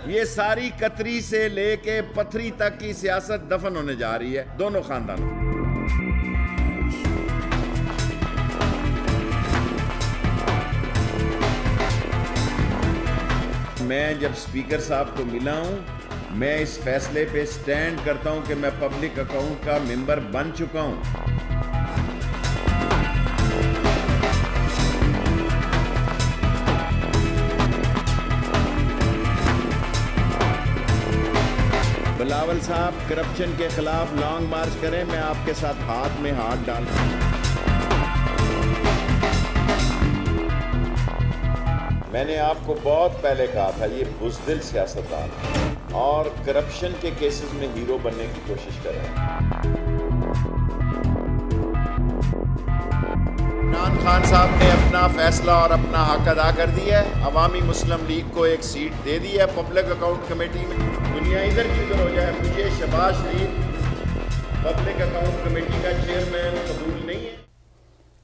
یہ ساری کتری سے لے کے پتھری تک کی سیاست دفن ہونے جا رہی ہے دونوں خاندانوں. میں جب اسپیکر صاحب کو ملا ہوں میں اس فیصلے پہ سٹینڈ کرتا ہوں کہ میں پبلک اکاؤنٹ کا ممبر بن چکا ہوں. بلاول صاحب کرپشن کے خلاف لانگ مارچ کریں, میں آپ کے ساتھ ہاتھ میں ہاتھ ڈالتا ہوں. میں نے آپ کو بہت پہلے کہا تھا یہ بزدل سیاستدان اور کرپشن کے کیسز میں ہیرو بننے کی کوشش کر رہے ہیں. عمران خان صاحب نے اپنا فیصلہ اور اپنا حق ادا کر دیا ہے. عوامی مسلم لیگ کو ایک سیٹ دے دی ہے پبلک اکاؤنٹ کمیٹی میں. دنیا ادھر کی ادھر ہو جائے, مجھے شہباز شریف پبلک اکاؤنٹ کمیٹی کا چیئرمین قبول نہیں ہے.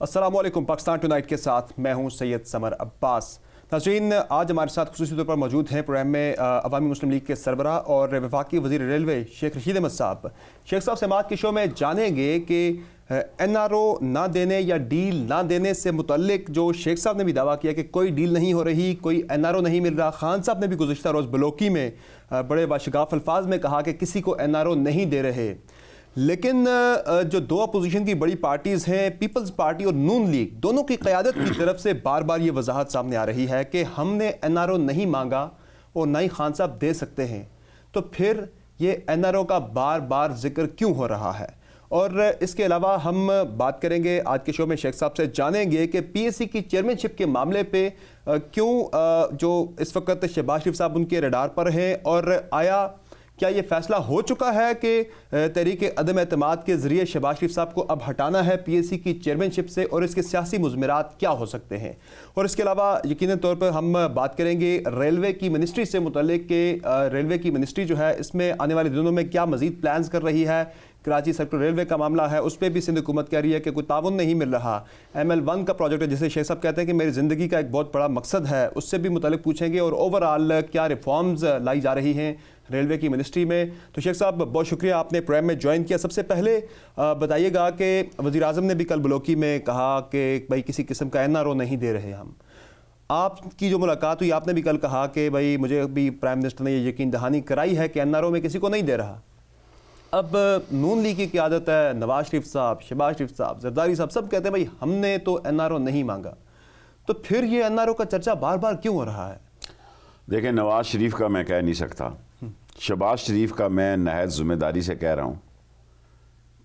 السلام علیکم. پاکستان ٹونائٹ کے ساتھ میں ہوں سید سمر عباس. ناظرین, آج ہمارے ساتھ خصوصی طور پر موجود ہیں پروگرام میں عوامی مسلم لیگ کے سربراہ اور وفاقی وزیر ریلوے شیخ رشید احمد صاحب. شیخ صاحب سماعت کے شو میں جانیں گے کہ این آر او نہ دینے یا ڈیل نہ دینے سے متعلق جو شیخ صاحب نے بھی دعویٰ کیا کہ کوئی ڈیل نہیں ہو رہی, کوئی این آر او نہیں مل رہا. خان صاحب نے بھی گزشتہ روز بلوکی میں بڑے باشگاف الفاظ میں کہا کہ کسی کو این آر او نہیں دے رہے. لیکن جو دو اپوزیشن کی بڑی پارٹیز ہیں, پیپلز پارٹی اور نون لیگ, دونوں کی قیادت کی طرف سے بار بار یہ وضاحت سامنے آ رہی ہے کہ ہم نے این آر او نہیں مانگا اور نہ ہی خان صاحب دے سکتے ہیں. تو پھر یہ این آر او کا بار بار ذکر کیوں ہو رہا ہے؟ اور اس کے علاوہ ہم بات کریں گے آج کے شو میں شیخ صاحب سے, جانیں گے کہ پی ایس سی کی چیئرمین شپ کے معاملے پہ کیوں جو اس وقت شہباز شریف صاحب ان کے ریڈار پر ہیں, اور آیا کیا یہ فیصلہ ہو چکا ہے کہ تحریک عدم اعتماد کے ذریعے شہباز شریف صاحب کو اب ہٹانا ہے پی ایس سی کی چیئرمین شپ سے, اور اس کے سیاسی مضمرات کیا ہو سکتے ہیں؟ اور اس کے علاوہ یقیناً طور پر ہم بات کریں گے ریلوے کی منسٹری سے متعلق کہ ریلوے کی منسٹری جو ہے اس میں آنے والے دنوں میں کیا مزید پلانز کر رہی ہے. کراچی سیکٹر ریلوے کا معاملہ ہے, اس پہ بھی سندھ حکومت کہہ رہی ہے کہ کوئی تعاون نہیں مل رہا. ایم ایل 1 کا پروجیکٹ ہے جسے شیخ صاحب کہتے ہیں کہ میری زندگی کا ایک بہت بڑا مقصد ہے, اس سے بھی متعلق پوچھیں گے. اور اوورآل کیا ریفارمز لائی جا رہی ہیں ریلوے کی منسٹری میں. تو شیخ صاحب بہت شکریہ آپ نے پروگرام میں جوائن کیا. سب سے پہلے بتائیے گا کہ وزیر اعظم نے بھی کل بلوکی میں کہا کہ بھائی کسی قسم کا این آر او نہیں دے رہے ہم. آپ کی جو ملاقات ہوئی آپ نے بھی کل کہا کہ بھائی مجھے بھی پرائم منسٹر نے یہ یقین دہانی کرائی ہے کہ این آر او میں کسی کو نہیں دے رہا. اب نون لیگ کی قیادت ہے, نواز شریف صاحب, شہباز شریف صاحب, زرداری صاحب, سب کہتے ہیں بھائی ہم نے تو این آر او نہیں مانگا. تو پھر یہ این آر او کا چرچا بار بار کیوں ہو رہا ہے؟ دیکھیں, نواز شریف کا میں کہہ نہیں سکتا, شہباز شریف کا میں نہایت ذمہ داری سے کہہ رہا ہوں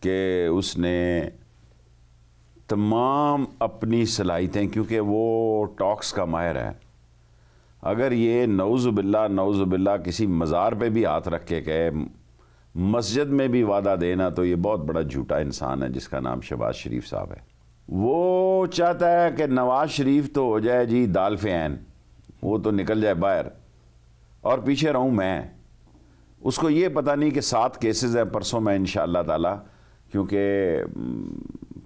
کہ اس نے تمام اپنی صلاحیتیں, کیونکہ وہ ٹاکس کا ماہر ہے, اگر یہ نعوذ باللہ کسی مزار پہ بھی ہاتھ رکھ کے کہے, مسجد میں بھی وعدہ دینا, تو یہ بہت بڑا جھوٹا انسان ہے جس کا نام شہباز شریف صاحب ہے. وہ چاہتا ہے کہ نواز شریف تو ہو جائے جی دال فی عین, وہ تو نکل جائے باہر اور پیچھے رہوں میں. اس کو یہ پتہ نہیں کہ 7 کیسز ہیں پرسوں میں انشاءاللہ تعالی, کیونکہ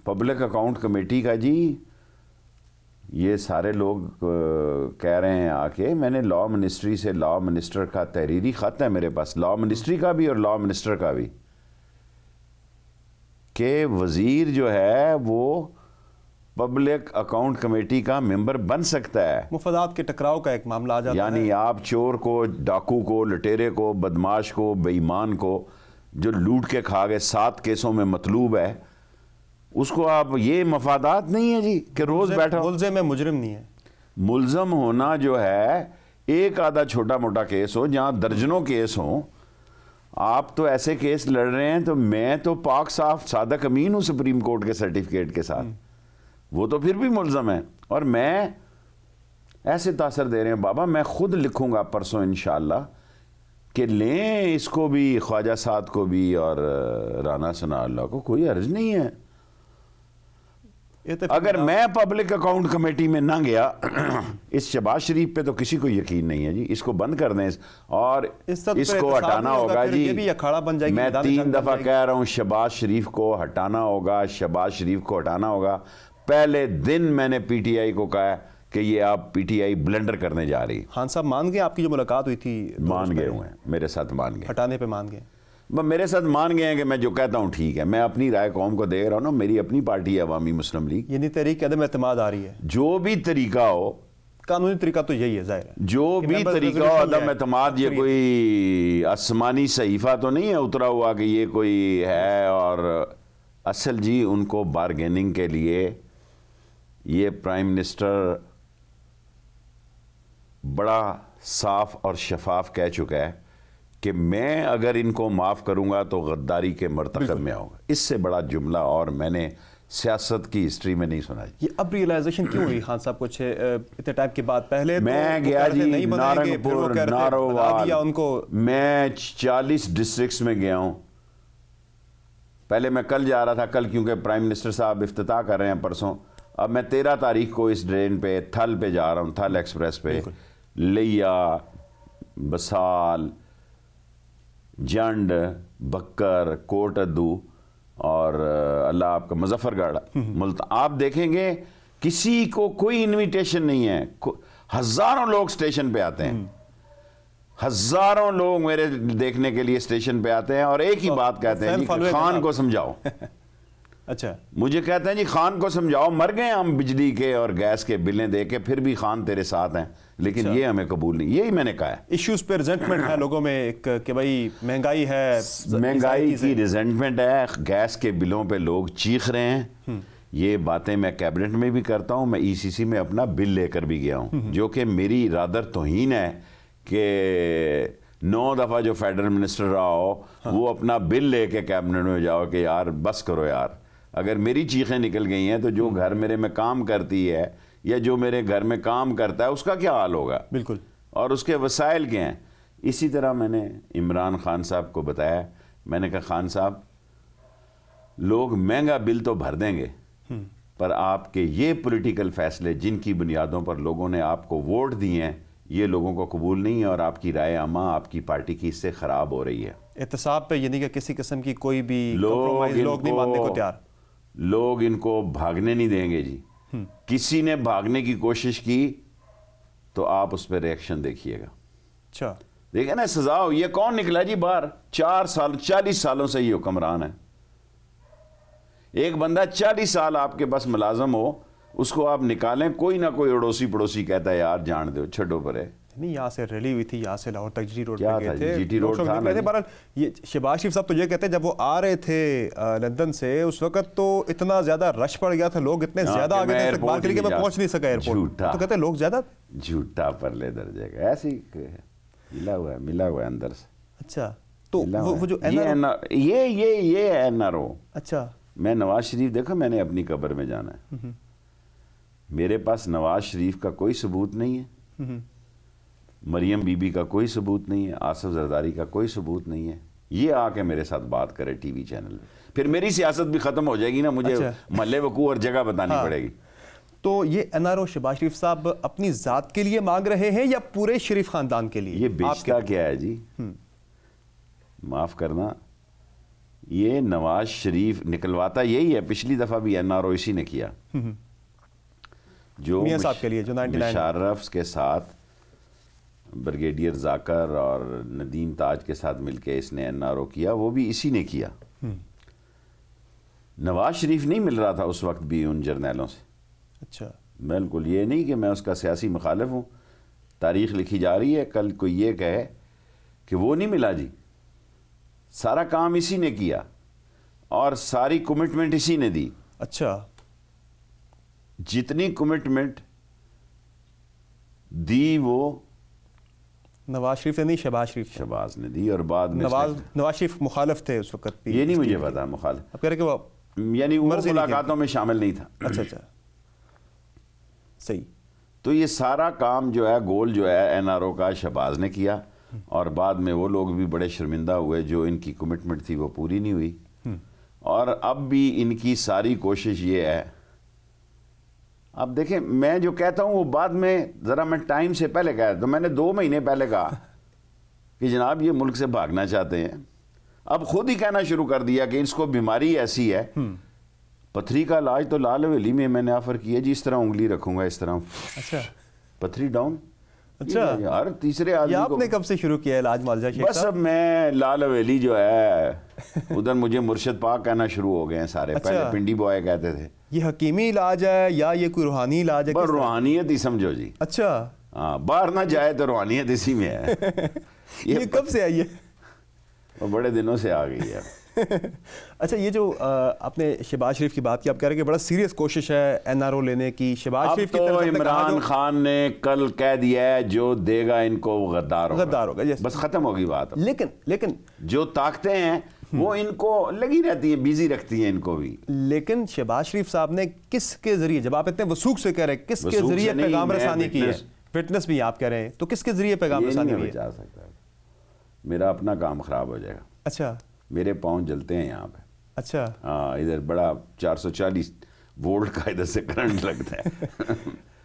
پبلک اکاؤنٹ کمیٹی کا جی یہ سارے لوگ کہہ رہے ہیں آ کے, میں نے لاء منسٹری سے, لاء منسٹر کا تحریری خط ہے میرے پاس, لاء منسٹری کا بھی اور لاء منسٹر کا بھی, کہ وزیر جو ہے وہ پبلک اکاؤنٹ کمیٹی کا ممبر بن سکتا ہے. مفادات کے ٹکراؤ کا ایک معاملہ آ جاتا ہے, یعنی آپ چور کو, ڈاکو کو, لٹیرے کو, بدماش کو, بے ایمان کو جو لوٹ کے کھا گئے 7 کیسوں میں مطلوب ہے, اس کو آپ, یہ مفادات نہیں ہے جی کہ روز بیٹھا. ملزم میں مجرم نہیں ہے. ملزم ہونا جو ہے ایک آدھا چھوٹا موٹا کیس ہو, جہاں درجنوں کیس ہوں. آپ تو ایسے کیس لڑ رہے ہیں, تو میں تو پاک صاف صادق امین ہوں سپریم کورٹ کے سرٹیفکیٹ کے ساتھ, وہ تو پھر بھی ملزم ہے. اور میں ایسے تاثر دے رہے ہیں بابا, میں خود لکھوں گا پرسوں انشاءاللہ کہ لیں اس کو بھی, خواجہ سعد کو بھی اور رانا ثناء اللہ کو, کوئی حرج نہیں ہے. اگر میں پبلک اکاؤنٹ کمیٹی میں نہ گیا, اس شہباز شریف پہ تو کسی کو یقین نہیں ہے جی, اس کو بند کر دیں اور اس کو ہٹانا ہوگا جی. میں 3 دفعہ کہہ رہا ہوں شہباز شریف کو ہٹانا ہوگا, شہباز شریف کو ہٹانا ہوگا. پہلے دن میں نے پی ٹی آئی کو کہا کہ یہ آپ پی ٹی آئی بلنڈر کرنے جا رہی ہے. خان صاحب مان گئے آپ کی جو ملاقات ہوئی تھی؟ مان گئے ہوئے ہیں, میرے ساتھ مان گئے, ہٹانے پہ مان گئے. میرے ساتھ مان گئے ہیں کہ میں جو کہتا ہوں ٹھیک ہے. میں اپنی رائے قوم کو دے رہا ہوں نا, میری اپنی پارٹی ہے عوامی مسلم لیگ. یعنی تحریک عدم اعتماد آ رہی ہے. جو بھی طریقہ ہو, قانونی طریقہ تو یہی ہے ظاہر ہے, جو بھی طریقہ ہو عدم اعتماد, یہ کوئی آسمانی صحیفہ تو نہیں ہے اترا ہوا کہ یہ کوئی ہے. اور اصل جی ان کو بارگیننگ کے لیے یہ پرائم منسٹر بڑا صاف اور شفاف کہہ چکا ہے کہ میں اگر ان کو معاف کروں گا تو غداری کے مرتکب میں آؤں گا. اس سے بڑا جملہ اور میں نے سیاست کی ہسٹری میں نہیں سنا. یہ اب ریئلائزیشن کیوں ہوئی خان صاحب کچھ اتنے ٹائم کے بعد؟ پہلے میں گیا جی نارنگپور, نارووال, میں 40 ڈسٹرکٹس میں گیا ہوں. پہلے میں کل جا رہا تھا, کل کیونکہ پرائم منسٹر صاحب افتتاح کر رہے ہیں پرسوں. اب میں 13 تاریخ کو اس ٹرین پہ تھل پہ جا رہا ہوں, تھل ایکسپریس پہ. لیا, بسال, جنڈ, بکر, کوٹ ادو اور اللہ آپ کا مظفر گڑھ, آپ دیکھیں گے کسی کو کوئی انویٹیشن نہیں ہے. ہزاروں لوگ اسٹیشن پہ آتے ہیں, ہزاروں لوگ میرے دیکھنے کے لیے اسٹیشن پہ آتے ہیں اور ایک ہی بات کہتے ہیں جی خان کو سمجھاؤ. اچھا, مجھے کہتے ہیں جی خان کو سمجھاؤ, مر گئے ہم بجلی کے اور گیس کے بلیں دے کے, پھر بھی خان تیرے ساتھ ہیں, لیکن یہ ہمیں قبول نہیں. یہی میں نے کہا ہے. ایشوز پہ ریزنٹمنٹ ہے لوگوں میں کہ بھائی مہنگائی ہے, مہنگائی کی ریزنٹمنٹ ہے, گیس کے بلوں پہ لوگ چیخ رہے ہیں. یہ باتیں میں کیبنٹ میں بھی کرتا ہوں, میں ای سی سی میں اپنا بل لے کر بھی گیا ہوں, جو کہ میری رادر توہین ہے کہ 9 دفعہ جو فیڈرل منسٹر رہا ہو وہ اپنا بل لے کے کیبنٹ میں جاؤ کہ یار بس کرو یار. اگر میری چیخیں نکل گئی ہیں تو جو گھر میرے میں کام کرتی ہے یا جو میرے گھر میں کام کرتا ہے اس کا کیا حال ہوگا؟ بالکل. اور اس کے وسائل کیا ہیں؟ اسی طرح میں نے عمران خان صاحب کو بتایا, میں نے کہا خان صاحب لوگ مہنگا بل تو بھر دیں گے, پر آپ کے یہ پولیٹیکل فیصلے جن کی بنیادوں پر لوگوں نے آپ کو ووٹ دیے ہیں یہ لوگوں کو قبول نہیں ہے, اور آپ کی رائے عامہ آپ کی پارٹی کی اس سے خراب ہو رہی ہے. احتساب پہ یعنی کہ کسی قسم کی کوئی بھی کمپرومائز لوگ نہیں ماننے کو تیار. لوگ ان کو بھاگنے نہیں دیں گے جی. کسی نے بھاگنے کی کوشش کی تو آپ اس پہ ریئیکشن دیکھیے گا. اچھا دیکھیں نا سزا ہو. یہ کون نکلا جی باہر؟ 40 سالوں سے یہ حکمران ہے. ایک بندہ 40 سال آپ کے پاس ملازم ہو, اس کو آپ نکالیں, کوئی نہ کوئی اڑوسی پڑوسی کہتا ہے یار جان دو چھڈو پرے. نہیں, یہاں سے ریلی ہوئی تھی, یہاں سے لاہور تک جی ٹی روڈ پہ گئے تھے. جی ٹی روڈ تھا. یہ شہباز شریف صاحب تو یہ کہتے ہیں جب وہ آ رہے تھے لندن سے اس وقت تو اتنا زیادہ رش پڑ گیا تھا, لوگ اتنے زیادہ آگے تھے استقبال کے لیے کہ میں پہنچ نہیں سکا ایئرپورٹ. تو کہتے ہیں لوگ زیادہ جھوٹا پرلے درجے کا, ایسے ہی ملا ہوا ہے اندر سے. اچھا, تو وہ جو یہ این آر او. اچھا, میں نواز شریف, دیکھو میں نے اپنی قبر میں جانا ہے, میرے پاس نواز شریف کا کوئی ثبوت نہیں ہے, مریم بی بی کا کوئی ثبوت نہیں ہے, آصف زرداری کا کوئی ثبوت نہیں ہے. یہ آ کے میرے ساتھ بات کرے ٹی وی چینل پہ, پھر میری سیاست بھی ختم ہو جائے گی نا, مجھے محلے وقوع اور جگہ بتانی پڑے گی. تو یہ این آر او شہباز شریف صاحب اپنی ذات کے لیے مانگ رہے ہیں یا پورے شریف خاندان کے لیے؟ یہ بیچتا کیا ہے جی؟ معاف کرنا, یہ نواز شریف نکلواتا یہی ہے. پچھلی دفعہ بھی این آر او اسی نے کیا, جو میاں صاحب کے لیے, جو 99 مشرف کے ساتھ بریگیڈیئر ذاکر اور ندیم تاج کے ساتھ مل کے اس نے این آر او کیا, وہ بھی اسی نے کیا. نواز شریف نہیں مل رہا تھا اس وقت بھی ان جرنیلوں سے. اچھا, بالکل یہ نہیں کہ میں اس کا سیاسی مخالف ہوں. تاریخ لکھی جا رہی ہے, کل کوئی یہ کہے کہ وہ نہیں ملا جی, سارا کام اسی نے کیا اور ساری کمٹمنٹ اسی نے دی. اچھا, جتنی کمٹمنٹ دی وہ نواز شریف نے نہیں, شہباز نے دی. اور بعد میں نواز شریف مخالف تھے اس وقت بھی, یہ نہیں مجھے پتا مخالف, اب کہہ رہے کہ وہ یعنی وہ ملاقاتوں میں شامل نہیں تھا. اچھا صحیح. تو یہ سارا کام جو ہے, گول جو ہے این آر او کا, شہباز نے کیا, اور بعد میں وہ لوگ بھی بڑے شرمندہ ہوئے جو ان کی کمٹمنٹ تھی وہ پوری نہیں ہوئی. اور اب بھی ان کی ساری کوشش یہ ہے, اب دیکھیں میں جو کہتا ہوں وہ بعد میں ذرا میں ٹائم سے پہلے کہا تو میں نے 2 مہینے پہلے کہا کہ جناب یہ ملک سے بھاگنا چاہتے ہیں. اب خود ہی کہنا شروع کر دیا کہ اس کو بیماری ایسی ہے, پتھری کا علاج تو لال حویلی میں میں نے آفر کیا جی، اس طرح انگلی رکھوں گا اس طرح، اچھا پتھری ڈاؤن. اچھا، ہر تیسرے یہ آدمی آپ کو. نے کب سے شروع کیا علاج معالجہ شیخ بس صاحب؟ اب میں لال حویلی جو ہے ادھر مجھے مرشد پاک کہنا شروع ہو گئے ہیں سارے. پہلے پنڈی بوائے کہتے تھے. یہ حکیمی علاج ہے یا یہ کوئی روحانی علاج ہے؟ بس روحانیت ہی سمجھو جی. اچھا، ہاں، باہر نہ جائے تو روحانیت اسی میں ہے. یہ کب سے آئی ہے؟ وہ بڑے دنوں سے آ گئی ہے. اچھا، یہ جو آپ نے شہباز شریف کی بات کی، آپ کہہ رہے ہیں کہ بڑا سیریس کوشش ہے این آر او لینے کی. شہباز اب شریف کی تو طرف سے عمران خان نے کل کہہ دیا ہے جو دے گا ان کو وہ غدار ہوگا. بس ختم ہوگی بات. لیکن جو طاقتیں ہیں وہ ان کو لگی رہتی ہیں، بیزی رکھتی ہیں ان کو بھی. لیکن شہباز شریف صاحب نے کس کے ذریعے، جب آپ اتنے وثوق سے کہہ رہے ہیں کس کے ذریعے پیغام رسانی کی ہے؟ فٹنس بھی آپ کہہ رہے ہیں، تو کس کے ذریعے پیغام رسانی کی ہے؟ بچا سکتا ہے، میرا اپنا کام خراب ہو جائے گا. اچھا، میرے پاؤں جلتے ہیں یہاں پہ. اچھا، ہاں، ادھر بڑا 440 وولٹ کا ادھر سے کرنٹ لگتا ہے.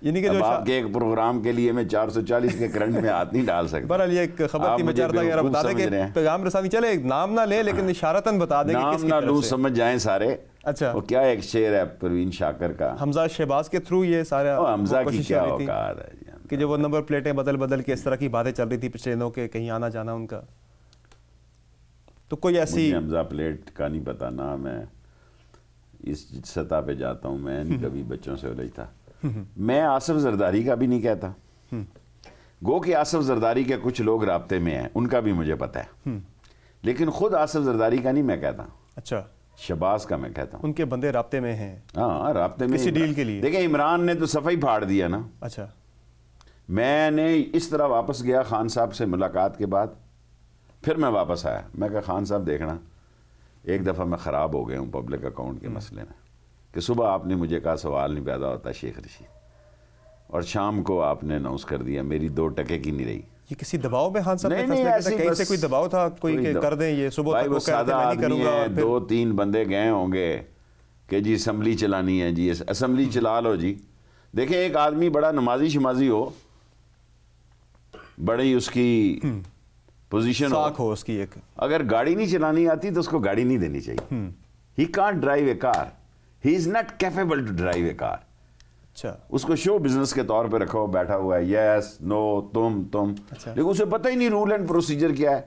یعنی کہ اب جو آپ کے ایک پروگرام کے لیے میں 440 کے کرنٹ میں ہاتھ نہیں ڈال سکتا. بہرحال یہ ایک خبر تھی، میں چاہ رہا تھا کہ بتا دیں کہ پیغام رسانی، چلے نام نہ لے لیکن اشارتاً بتا دیں کہ نام نہ لوں، سمجھ جائیں سارے. اچھا، وہ کیا ایک شعر ہے پروین شاکر کا، حمزہ شہباز کے تھرو یہ سارا حمزہ کی کیا اوقات ہے جی، کہ جو وہ نمبر پلیٹیں بدل کے اس طرح کی باتیں چل رہی تھی پچھلے دنوں کے کہیں آنا جانا ان کا. تو کوئی ایسی حمزہ پلیٹ کا نہیں پتا نا، میں اس سطح پہ جاتا ہوں، میں نہیں کبھی بچوں سے الجھتا. میں آصف زرداری کا بھی نہیں کہتا. گو کہ آصف زرداری کے کچھ لوگ رابطے میں ہیں، ان کا بھی مجھے پتا ہے، لیکن خود آصف زرداری کا نہیں میں کہتا. اچھا، شہباز کا میں کہتا ہوں. ان کے بندے رابطے میں ہیں. ہاں، رابطے میں کسی ڈیل کے لیے. دیکھیں عمران نے تو صفحہ ہی پھاڑ دیا نا. اچھا، میں نے اس طرح واپس گیا خان صاحب سے ملاقات کے بعد، پھر میں واپس آیا. میں کہا خان صاحب دیکھنا، ایک دفعہ میں خراب ہو گیا ہوں پبلک اکاؤنٹ کے مسئلے میں، کہ صبح آپ نے مجھے کہا سوال نہیں پیدا ہوتا شیخ رشید، اور شام کو آپ نے اناؤنس کر دیا، میری 2 ٹکے کی نہیں رہی. یہ کسی دباؤ میں خان صاحب نے فیصلہ کیا تھا؟ کہیں سے کوئی دباؤ تھا کوئی کہ کر دیں یہ صبح تک؟ وہ سادہ آدمی ہیں، 2-3 بندے گئے ہوں گے کہ جی اسمبلی چلانی ہے، جی اسمبلی چلا لو جی. دیکھیں ایک آدمی بڑا نمازی شمازی ہو، بڑی اس کی پوزیشن ہو اس کی، ایک اگر گاڑی نہیں چلانی آتی تو اس کو گاڑی نہیں دینی چاہیے. He can't drive a car, he is not capable to drive a car. اچھا، اس کو شو بزنس کے طور پہ رکھو، بیٹھا ہوا ہے، یس نو تم، لیکن اسے پتہ ہی نہیں رول اینڈ پروسیجر کیا ہے.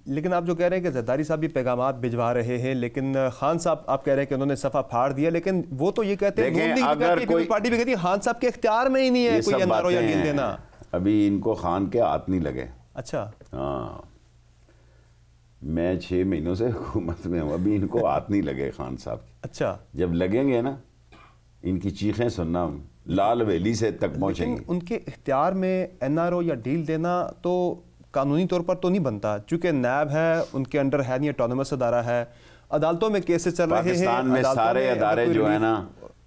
لیکن آپ جو کہہ رہے ہیں کہ زرداری صاحب بھی پیغامات بھجوا رہے ہیں، لیکن خان صاحب آپ کہہ رہے ہیں کہ انہوں نے صفحہ پھاڑ دیا، لیکن وہ تو یہ کہتے ہیں اگر کوئی پارٹی بھی کہتی ہے خان صاحب کے اختیار میں ہی نہیں ہے کوئی این آر او یا ڈیل دینا. ابھی ان کو خان کے ہاتھ نہیں لگے. اچھا، ہاں، میں 6 مہینوں سے حکومت میں ہوں، ابھی ان کو ہاتھ نہیں لگے خان صاحب. اچھا، جب لگیں گے نا ان کی چیخیں سننا، لال حویلی سے تک پہنچیں گے. ان کے اختیار میں این آر او یا ڈیل دینا تو قانونی طور پر تو نہیں بنتا، چونکہ نیب ہے ان کے انڈر ہے نہیں، اٹانومس ادارہ ہے، عدالتوں میں کیسز چل رہے ہیں. پاکستان میں سارے ادارے جو ہیں نا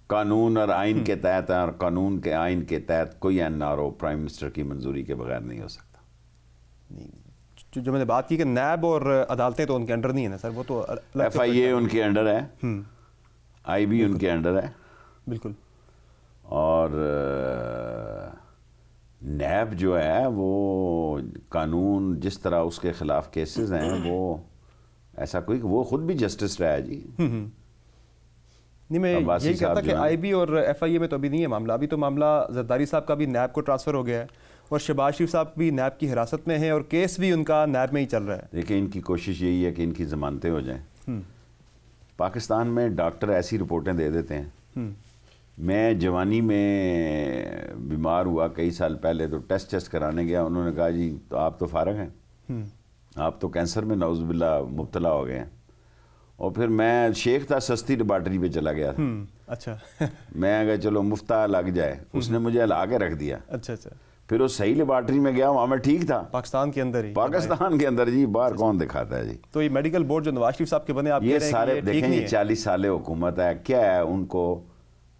قانون اور آئین کے تحت ہیں، اور قانون کے آئین کے تحت کوئی N R O prime minister کی منظوری کے بغیر نہیں ہو سکتا. جو میں نے بات کی کہ نیب اور عدالتیں تو ان کے انڈر نہیں ہیں نا سر، وہ تو ایف آئی اے ان کے انڈر ہے، آئی بی ان کے انڈر ہے. بالکل. اور نیب جو ہے وہ قانون جس طرح اس کے خلاف کیسز ہیں، وہ ایسا کوئی، وہ خود بھی جسٹس رہا ہے جی. نہیں، میں یہی کہتا کہ آئی بی اور ایف آئی اے میں تو ابھی نہیں ہے معاملہ، ابھی تو معاملہ زرداری صاحب کا بھی نیب کو ٹرانسفر ہو گیا ہے، اور شہباز شریف صاحب بھی نیب کی حراست میں ہیں، اور کیس بھی ان کا نیب میں ہی چل رہا ہے. دیکھیں ان کی کوشش یہی ہے کہ ان کی ضمانتیں ہو جائیں. پاکستان میں ڈاکٹر ایسی رپورٹیں دے دیتے ہیں. میں جوانی میں بیمار ہوا کئی سال پہلے، تو ٹیسٹ کرانے گیا، انہوں نے کہا جی تو آپ تو فارغ ہیں، آپ تو کینسر میں نعوذ باللہ مبتلا ہو گئے ہیں. اور پھر میں شیخ تھا، سستی لیبارٹری پہ چلا گیا تھا. اچھا، میں اگر چلو مفتہ لگ جائے، اس نے مجھے ہلا کے رکھ دیا. اچھا اچھا. پھر وہ صحیح لیبارٹری میں گیا، وہاں میں ٹھیک تھا. پاکستان کے اندر ہی؟ پاکستان کے اندر جی، باہر کون دکھاتا ہے جی. تو یہ میڈیکل بورڈ جو نواز شریف صاحب کے بنے، آپ یہ سارے دیکھیں یہ 40 سال حکومت ہے، کیا ہے ان کو،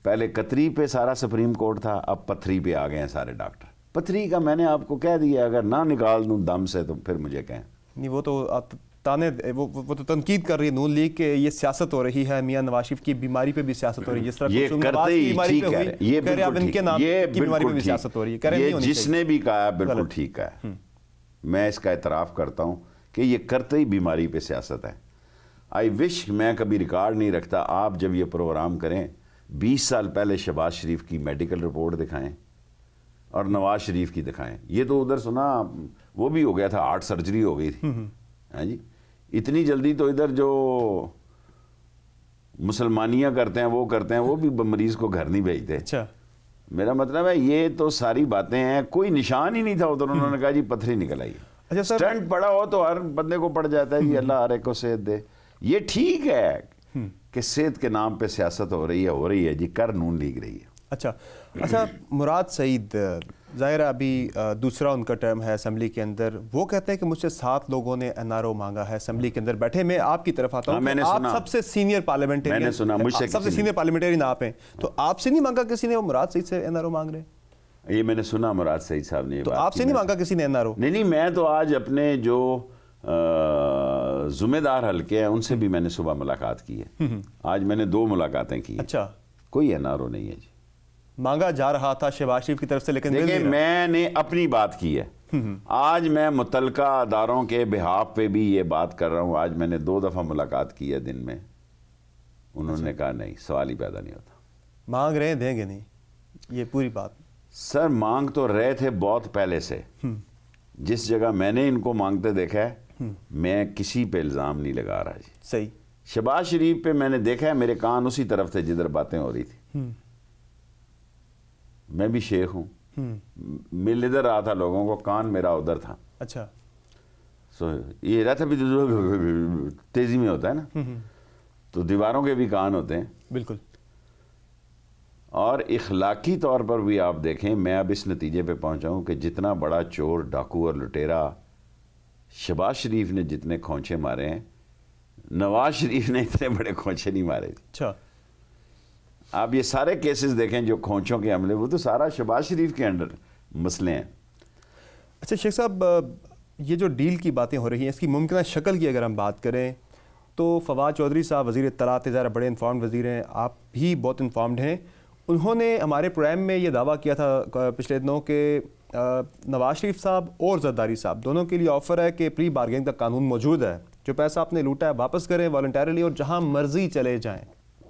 پہلے قطری پہ سارا سپریم کورٹ تھا، اب پتھری پہ آ گئے ہیں سارے ڈاکٹر. پتھری کا میں نے آپ کو کہہ دیا، اگر نہ نکال دوں دم سے تو پھر مجھے کہیں. نہیں، وہ تو تانے، وہ تو تنقید کر رہی ہے نون لیگ کہ یہ سیاست ہو رہی ہے، میاں نواز شریف کی بیماری پہ بھی سیاست ہو رہی ہے، جس طرح یہ کرتے ہی ٹھیک ہے، یہ بالکل ٹھیک ہے، یہ جس نے بھی کہا بالکل ٹھیک ہے. میں اس کا اعتراف کرتا ہوں کہ یہ کرتے ہی بیماری پہ سیاست ہے. آئی وش میں کبھی ریکارڈ نہیں رکھتا. آپ جب یہ پروگرام کریں 20 سال پہلے شہباز شریف کی میڈیکل رپورٹ دکھائیں اور نواز شریف کی دکھائیں. یہ تو ادھر سنا وہ بھی ہو گیا تھا, ہارٹ سرجری ہو گئی تھی. ہاں جی, اتنی جلدی تو ادھر جو مسلمانیاں کرتے ہیں وہ کرتے ہیں, وہ بھی مریض کو گھر نہیں بھیجتے. اچھا, میرا مطلب ہے یہ تو ساری باتیں ہیں, کوئی نشان ہی نہیں تھا ادھر. انہوں نے کہا جی پتھری نکل آئی. اچھا سر, اسٹنٹ پڑا ہو تو ہر بندے کو پڑ جاتا ہے جی, اللہ ہر ایک کو صحت دے. یہ ٹھیک ہے کہ صحت کے نام پہ سیاست ہو رہی ہے جی, کر نون لیگ رہی ہے. اچھا مراد سعید, ظاہر ابھی دوسرا ان کا ٹرم ہے اسمبلی کے اندر. وہ کہتے ہیں کہ مجھ سے 7 لوگوں نے این آر او مانگا ہے اسمبلی کے اندر بیٹھے. میں آپ کی طرف آتا ہوں, آپ سب سے سینئر پارلیمنٹرین, سب سے سینئر پارلیمنٹرین آپ ہیں, تو آپ سے نہیں مانگا کسی نے, وہ مراد سعید سے این آر او مانگ رہے ہیں؟ یہ میں نے سنا مراد سعید صاحب نے, تو آپ سے نہیں مانگا کسی نے این آر او؟ نہیں, میں تو آج اپنے جو ذمہ دار حلقے ہیں ان سے بھی میں نے صبح ملاقات کی ہے. آج میں نے 2 ملاقاتیں کی. اچھا, کوئی این آر او نہیں ہے جی. مانگا جا رہا تھا شہباز شریف کی طرف سے, لیکن دیکھیں میں نے اپنی بات کی ہے. آج میں متعلقہ اداروں کے بہاف پہ بھی یہ بات کر رہا ہوں. آج میں نے 2 دفعہ ملاقات کی ہے دن میں. انہوں نے کہا نہیں, سوال ہی پیدا نہیں ہوتا. مانگ رہے ہیں, دیں گے نہیں, یہ پوری بات. سر مانگ تو رہے تھے بہت پہلے سے. جس جگہ میں نے ان کو مانگتے دیکھا ہے, میں کسی پہ الزام نہیں لگا رہا جی. صحیح. شہباز شریف پہ میں نے دیکھا ہے, میرے کان اسی طرف تھے جدھر باتیں ہو رہی تھی. میں بھی شیخ ہوں, مل ادھر رہا تھا لوگوں کو, کان میرا ادھر تھا. اچھا, سو یہ رہتا بھی تیزی میں ہوتا ہے نا, تو دیواروں کے بھی کان ہوتے ہیں. بالکل. اور اخلاقی طور پر بھی آپ دیکھیں, میں اب اس نتیجے پہ پہنچا ہوں کہ جتنا بڑا چور, ڈاکو اور لٹیرا شہباز شریف نے جتنے کھونچے مارے ہیں, نواز شریف نے اتنے بڑے کھونچے نہیں مارے. اچھا, آپ یہ سارے کیسز دیکھیں جو کھونچوں کے حملے, وہ تو سارا شہباز شریف کے انڈر مسئلے ہیں. اچھا شیخ صاحب, یہ جو ڈیل کی باتیں ہو رہی ہیں, اس کی ممکنہ شکل کی اگر ہم بات کریں تو فواد چودھری صاحب وزیر اطلاعات ذرا بڑے انفارمڈ وزیر ہیں, آپ بھی بہت انفارمڈ ہیں. انہوں نے ہمارے پروگرام میں یہ دعویٰ کیا تھا پچھلے دنوں کہ نواز شریف صاحب اور زرداری صاحب دونوں کے لیے آفر ہے کہ پری بارگیننگ کا قانون موجود ہے, جو پیسہ آپ نے لوٹا ہے واپس کریں والنٹیرلی اور جہاں مرضی چلے جائیں.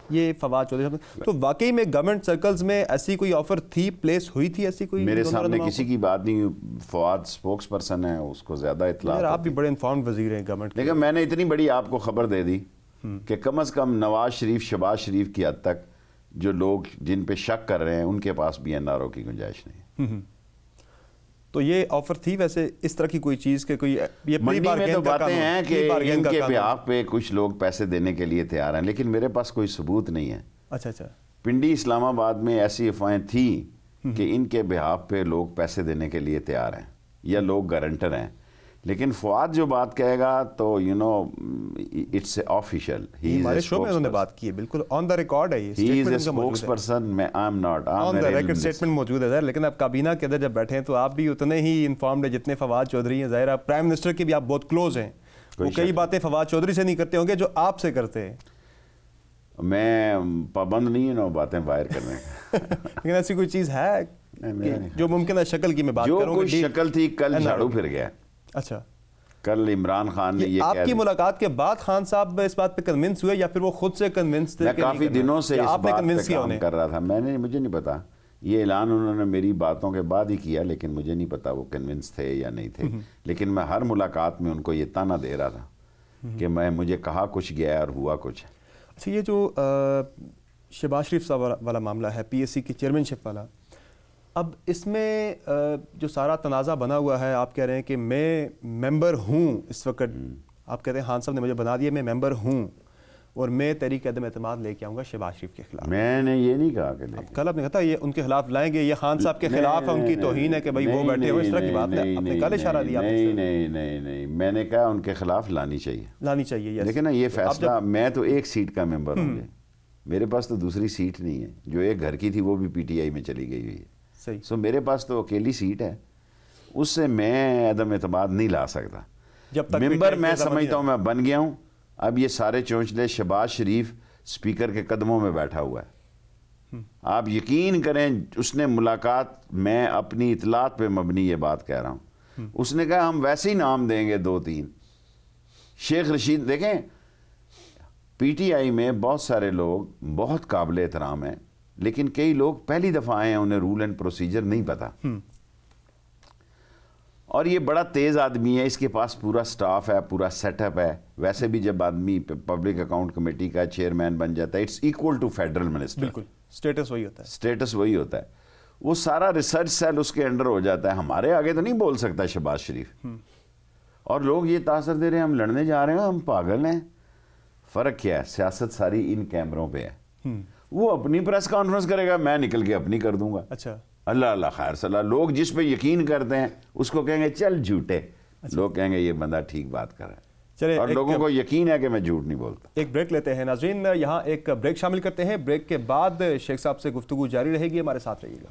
یہ فواد چودھری صاحب, تو واقعی میں گورنمنٹ سرکلز میں ایسی کوئی آفر تھی, پلیس ہوئی تھی ایسی کوئی؟ میرے سامنے کسی کی بات نہیں, فواد سپوکس پرسن ہے, اس کو زیادہ اطلاع. آپ بھی بڑے انفارمڈ وزیر ہیں گورنمنٹ. لیکن میں نے اتنی بڑی آپ کو خبر دے دی کہ کم از کم نواز شریف, شہباز شریف کی حد تک جو لوگ جن پہ شک کر رہے ہیں ان کے پاس بھی این آر او کی گنجائش نہیں. تو یہ آفر تھی ویسے اس طرح کی کوئی چیز کہ کوئی یہ منڈی میں تو باتیں ہیں کہ ان کے بیاف پہ کچھ لوگ پیسے دینے کے لیے تیار ہیں, لیکن میرے پاس کوئی ثبوت نہیں ہے. اچھا اچھا, پنڈی اسلام آباد میں ایسی افواہیں تھیں کہ ان کے بیاف پہ لوگ پیسے دینے کے لیے تیار ہیں یا لوگ گارنٹر ہیں. لیکن فواد جو بات کہے گا تو یو نو اٹس آفیشیل. ہمارے شو میں انہوں نے بات کی ہے, بالکل آن دا ریکارڈ ہے, یہ ہی از اے اسپوکس پرسن. میں I am not, on the record statement موجود ہے سر. لیکن آپ کابینہ کے اندر جب بیٹھے ہیں تو آپ بھی اتنے ہی انفارمڈ ہیں جتنے فواد چودھری ہیں. ظاہر ہے پرائم منسٹر کے بھی آپ بہت کلوز ہیں, وہ کئی باتیں فواد چودھری سے نہیں کرتے ہوں گے جو آپ سے کرتے ہیں. میں پابند نہیں ہوں نا باتیں باہر کرنے لیکن ایسی کوئی چیز ہے جو ممکن ہے شکل کی میں بات کروں, جو کوئی شکل تھی کل جھاڑو پھر گیا. اچھا, کل عمران خان نے یہ آپ کی ملاقات کے بعد خان صاحب اس بات پہ کنونس ہوئے یا پھر وہ خود سے کنونس تھے؟ میں کافی دنوں سے اس بات پہ کام کر رہا تھا. مجھے نہیں پتا, یہ اعلان انہوں نے میری باتوں کے بعد ہی کیا, لیکن مجھے نہیں پتا وہ کنونس تھے یا نہیں تھے. لیکن میں ہر ملاقات میں ان کو یہ تانا دے رہا تھا کہ مجھے کہا کچھ گیا اور ہوا کچھ. اچھا, یہ جو شہباز شریف صاحب والا معاملہ ہے, پی ایس سی کی چیئرمین شپ والا, اب اس میں جو سارا تنازع بنا ہوا ہے, آپ کہہ رہے ہیں کہ میں ممبر ہوں اس وقت, آپ کہتے ہیں خان صاحب نے مجھے بنا دیا میں ممبر ہوں اور میں تحریک عدم اعتماد لے کے آؤں گا شہباز شریف کے خلاف. میں نے یہ نہیں کہا کہ کل آپ نے کہا یہ ان کے خلاف لائیں گے, یہ خان صاحب کے خلاف ہے, ان کی توہین ہے کہ بھائی وہ بیٹھے ہو, اس طرح کی بات ہے. آپ نے کل اشارہ دیا. نہیں, میں نے کہا ان کے خلاف لانی چاہیے. لیکن نا یہ فیصلہ, میں تو ایک سیٹ کا ممبر ہوں گے, میرے پاس تو دوسری سیٹ نہیں ہے. جو ایک گھر کی تھی وہ بھی پی ٹی آئی میں چلی گئی ہوئی ہے. سو میرے پاس تو اکیلی سیٹ ہے, اس سے میں عدم اعتماد نہیں لا سکتا. ممبر میں سمجھتا ہوں میں بن گیا ہوں. اب یہ سارے چونچلے, شہباز شریف اسپیکر کے قدموں میں بیٹھا ہوا ہے. آپ یقین کریں, اس نے ملاقات, میں اپنی اطلاعات پہ مبنی یہ بات کہہ رہا ہوں, اس نے کہا ہم ویسے ہی نام دیں گے 2-3. شیخ رشید دیکھیں, پی ٹی آئی میں بہت سارے لوگ بہت قابل احترام ہیں، لیکن کئی لوگ پہلی دفعہ آئے ہیں، انہیں رول اینڈ پروسیجر نہیں پتا، اور یہ بڑا تیز آدمی ہے، اس کے پاس پورا سٹاف ہے، پورا سیٹ اپ ہے. ویسے بھی جب آدمی پبلک اکاؤنٹ کمیٹی کا چیئرمین بن جاتا ہے، it's equal to federal minister. بالکل سٹیٹس وہی ہوتا ہے. سٹیٹس وہی ہوتا ہے. وہ سارا ریسرچ سیل اس کے انڈر ہو جاتا ہے. ہمارے آگے تو نہیں بول سکتا شہباز شریف. اور لوگ یہ تاثر دے رہے ہیں ہم لڑنے جا رہے ہیں، ہم پاگل ہیں. فرق کیا ہے؟ سیاست ساری ان کیمروں پہ ہے. وہ اپنی پریس کانفرنس کرے گا، میں نکل کے اپنی کر دوں گا. اچھا، اللہ اللہ خیر صلاح. لوگ جس پہ یقین کرتے ہیں اس کو کہیں گے چل جھوٹے. لوگ کہیں گے یہ بندہ ٹھیک بات کر رہا ہے. چلے، اور لوگوں کو یقین ہے کہ میں جھوٹ نہیں بولتا. ایک بریک لیتے ہیں ناظرین. یہاں ایک بریک شامل کرتے ہیں. بریک کے بعد شیخ صاحب سے گفتگو جاری رہے گی. ہمارے ساتھ رہیے گا.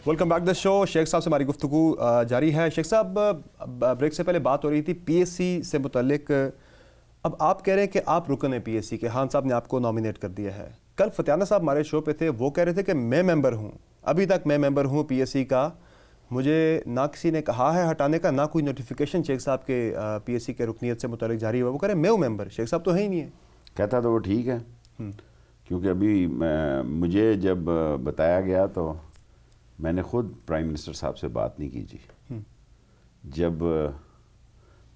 ویلکم بیک دا شو. شیخ صاحب سے ہماری گفتگو جاری ہے. شیخ صاحب، بریک سے پہلے بات ہو رہی تھی پی ایس سی سے متعلق. اب آپ کہہ رہے ہیں کہ آپ رکن ہیں پی ایس سی کے، خان صاحب نے آپ کو نامینیٹ کر دیا ہے. کل فتیانہ صاحب ہمارے شو پہ تھے، وہ کہہ رہے تھے کہ میں ممبر ہوں، ابھی تک میں ممبر ہوں پی ایس سی کا. مجھے نہ کسی نے کہا ہے ہٹانے کا، نہ کوئی نوٹیفیکیشن شیخ صاحب کے پی ایس سی کے رکنیت سے متعلق جاری ہوا. وہ کہہ رہے ہیں میں ہوں ممبر. شیخ صاحب تو ہے ہی نہیں ہے. کہتا تو وہ ٹھیک ہے، کیونکہ ابھی مجھے جب بتایا گیا تو میں نے خود پرائم منسٹر صاحب سے بات نہیں کی جی. جب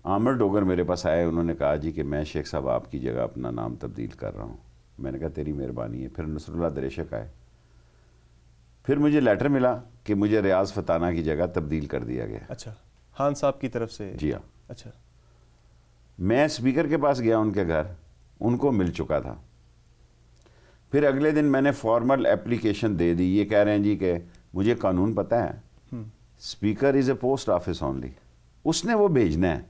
عامر ڈوگر میرے پاس آئے، انہوں نے کہا جی کہ میں شیخ صاحب آپ کی جگہ اپنا نام تبدیل کر رہا ہوں. میں نے کہا تیری مہربانی ہے. پھر نصر اللہ دریشک آئے، پھر مجھے لیٹر ملا کہ مجھے ریاض فتانہ کی جگہ تبدیل کر دیا گیا. اچھا، خان صاحب کی طرف سے؟ جی ہاں. اچھا. میں اسپیکر کے پاس گیا ان کے گھر، ان کو مل چکا تھا. پھر اگلے دن میں نے فارمل اپلیکیشن دے دی. یہ کہہ رہے ہیں جی کہ مجھے قانون پتہ ہے، اسپیکر از اے پوسٹ آفس اونلی. اس نے وہ بھیجنا ہے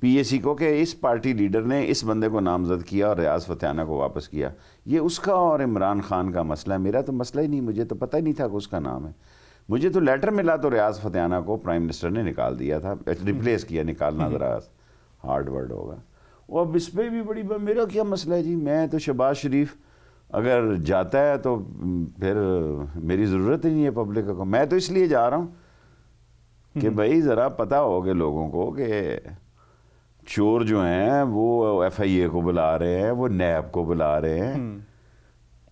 پی اے سی کو کہ اس پارٹی لیڈر نے اس بندے کو نامزد کیا اور ریاض فتیانہ کو واپس کیا. یہ اس کا اور عمران خان کا مسئلہ ہے، میرا تو مسئلہ ہی نہیں. مجھے تو پتہ ہی نہیں تھا کہ اس کا نام ہے. مجھے تو لیٹر ملا تو ریاض فتیانہ کو پرائم منسٹر نے نکال دیا تھا. ریپلیس کیا، نکالنا ذرا ہارڈ ورڈ ہوگا. وہ اب اس پہ بھی بڑی میرا کیا مسئلہ ہے جی. میں تو شہباز شریف اگر جاتا ہے تو پھر میری ضرورت ہی نہیں ہے پبلک کو. میں تو اس لیے جا رہا ہوں کہ بھائی ذرا پتہ ہوگے لوگوں کو کہ چور جو ہیں وہ ایف آئی اے کو بلا رہے ہیں، وہ نیب کو بلا رہے ہیں،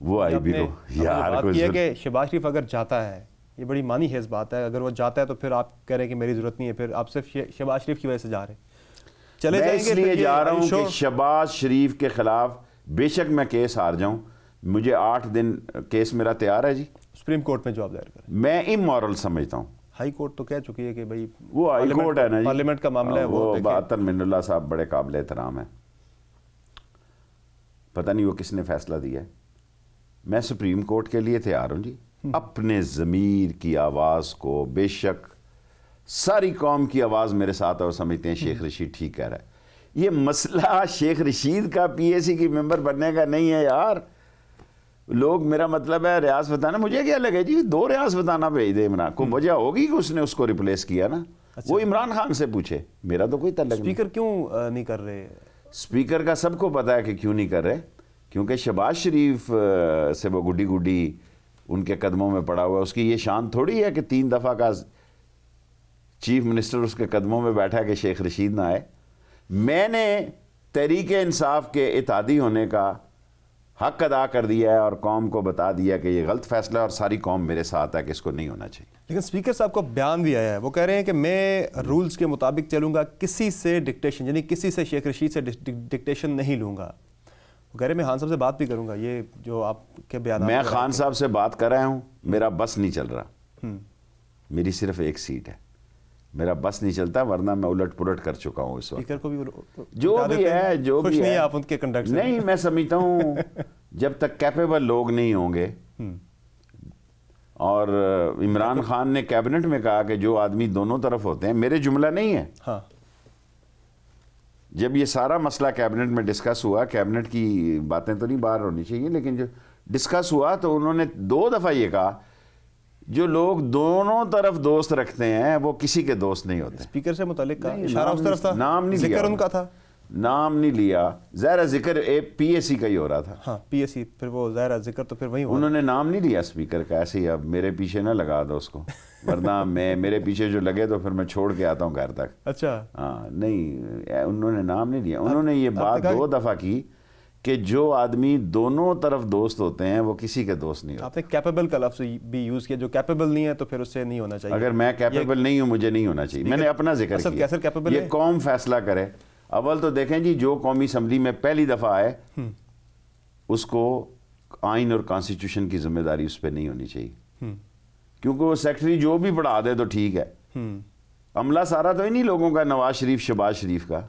وہ آئی بی کو. یار بات یہ ہے کہ شہباز شریف اگر جاتا ہے، یہ بڑی مانی خیز بات ہے، اگر وہ جاتا ہے تو پھر آپ کہہ رہے ہیں کہ میری ضرورت نہیں ہے، پھر آپ صرف شہباز شریف کی وجہ سے جا رہے ہیں. چلے میں جائیں اس گے. لیے جا رہا ہوں کہ شہباز شریف کے خلاف بے شک میں کیس ہار جاؤں. مجھے 8 دن کیس میرا تیار ہے جی. سپریم کورٹ میں جواب دائر کریں. میں امورل سمجھتا ہوں. ہائی کورٹ تو کہہ چکی ہے کہ بھائی وہ ہائی کورٹ ہے نا جی، پارلیمنٹ کا معاملہ ہے. وہ عطر من اللہ صاحب بڑے قابل احترام ہیں. پتہ نہیں وہ کس نے فیصلہ دیا ہے. میں سپریم کورٹ کے لیے تیار ہوں جی. اپنے ضمیر کی آواز کو، بے شک ساری قوم کی آواز میرے ساتھ اور سمجھتے ہیں شیخ رشید ٹھیک کہہ رہا ہے. یہ مسئلہ شیخ رشید کا پی اے سی کی ممبر بننے کا نہیں ہے یار. لوگ، میرا مطلب ہے ریاض فتانہ، مجھے کیا لگے جی 2 ریاض فتانہ بھیج دے. عمران کو وجہ ہوگی کہ اس نے اس کو ریپلیس کیا نا. وہ عمران خان سے پوچھے، میرا تو کوئی تعلق نہیں. اسپیکر کیوں نہیں کر رہے؟ اسپیکر کا سب کو پتا ہے کہ کیوں نہیں کر رہے. کیونکہ شہباز شریف سے وہ گڈی گڈی ان کے قدموں میں پڑا ہوا ہے. اس کی یہ شان تھوڑی ہے کہ 3 دفعہ کا چیف منسٹر اس کے قدموں میں بیٹھا کہ شیخ رشید نہ آئے. میں نے تحریک انصاف کے اتحادی ہونے کا حق ادا کر دیا ہے اور قوم کو بتا دیا کہ یہ غلط فیصلہ ہے اور ساری قوم میرے ساتھ ہے کہ اس کو نہیں ہونا چاہیے. لیکن اسپیکر صاحب کو بیان بھی آیا ہے، وہ کہہ رہے ہیں کہ میں رولز کے مطابق چلوں گا، کسی سے ڈکٹیشن، یعنی کسی سے شیخ رشید سے ڈکٹیشن نہیں لوں گا. وہ کہہ رہے ہیں میں خان صاحب سے بات بھی کروں گا. یہ جو آپ کے بیانات، میں خان صاحب سے بات کر رہا ہوں. میرا بس نہیں چل رہا. میری صرف ایک سیٹ ہے. میرا بس نہیں چلتا، ورنہ میں الٹ پلٹ کر چکا ہوں اس وقت. اسپیکر کو بھی جو بھی ہے، جو بھی ہے، آپ ان کے کنڈکٹ سے نہیں. میں سمجھتا ہوں جب تک کیپیبل لوگ نہیں ہوں گے، اور عمران خان نے کیبنٹ میں کہا کہ جو آدمی دونوں طرف ہوتے ہیں، میرے جملہ نہیں ہے. ہاں، جب یہ سارا مسئلہ کیبنٹ میں ڈسکس ہوا، کیبنٹ کی باتیں تو نہیں باہر ہونی چاہیے، لیکن جو ڈسکس ہوا تو انہوں نے 2 دفعہ یہ کہا جو لوگ دونوں طرف دوست رکھتے ہیں وہ کسی کے دوست نہیں ہوتے. اسپیکر سے متعلق کا اشارہ اس طرف تھا، نام نہیں ذکر ان کا تھا. نام نہیں لیا. ظاہر ذکر پی اے سی کا ہی ہو رہا تھا. ہاں پی ایس سی, پھر وہ ظاہر ذکر تو پھر وہی ہوا. انہوں نے نام نہیں لیا اسپیکر کا. ایسے ہی اب میرے پیچھے نہ لگا دو اس کو, ورنہ میرے پیچھے جو لگے تو پھر میں چھوڑ کے آتا ہوں گھر تک. اچھا ہاں نہیں, انہوں نے نام نہیں لیا. انہوں نے یہ بات 2 دفعہ کی کہ جو آدمی دونوں طرف دوست ہوتے ہیں وہ کسی کے دوست نہیں ہوتے. آپ نے کیپیبل کا لفظ بھی یوز کیا, جو کیپیبل نہیں ہے تو پھر اس سے نہیں ہونا چاہیے. اگر میں کیپیبل نہیں ہوں مجھے نہیں ہونا چاہیے. میں نے اپنا ذکر کیا, یہ قوم فیصلہ کرے. اول تو دیکھیں جی, جو قومی اسمبلی میں پہلی دفعہ آئے اس کو آئین اور کانسٹیٹیوشن کی ذمہ داری اس پہ نہیں ہونی چاہیے, کیونکہ وہ سیکرٹری جو بھی پڑھا دے تو ٹھیک ہے. عملہ سارا تو انہی لوگوں کا, نواز شریف شہباز شریف کا.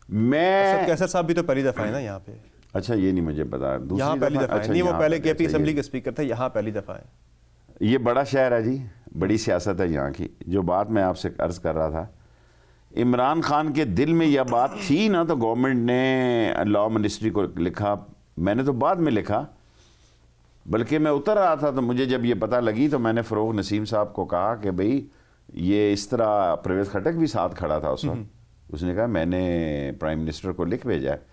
میں کیسر صاحب بھی تو پہلی دفعہ ہے نا یہاں پہ. اچھا یہ نہیں مجھے پتا. یہاں پہلی دفعہ ہے نہیں, وہ پہلے کے پی اسمبلی کے اسپیکر تھے, یہاں پہلی دفعہ ہے. یہ بڑا شہر ہے جی, بڑی سیاست ہے یہاں کی. جو بات میں آپ سے عرض کر رہا تھا, عمران خان کے دل میں یہ بات تھی نا, تو گورنمنٹ نے لاء منسٹری کو لکھا. میں نے تو بعد میں لکھا, بلکہ میں اتر رہا تھا تو مجھے جب یہ پتہ لگی تو میں نے فروغ نسیم صاحب کو کہا کہ بھئی یہ اس طرح. پرویز خٹک بھی ساتھ کھڑا تھا اس وقت. اس نے کہا میں نے پرائم منسٹر کو لکھ بھیجا ہے.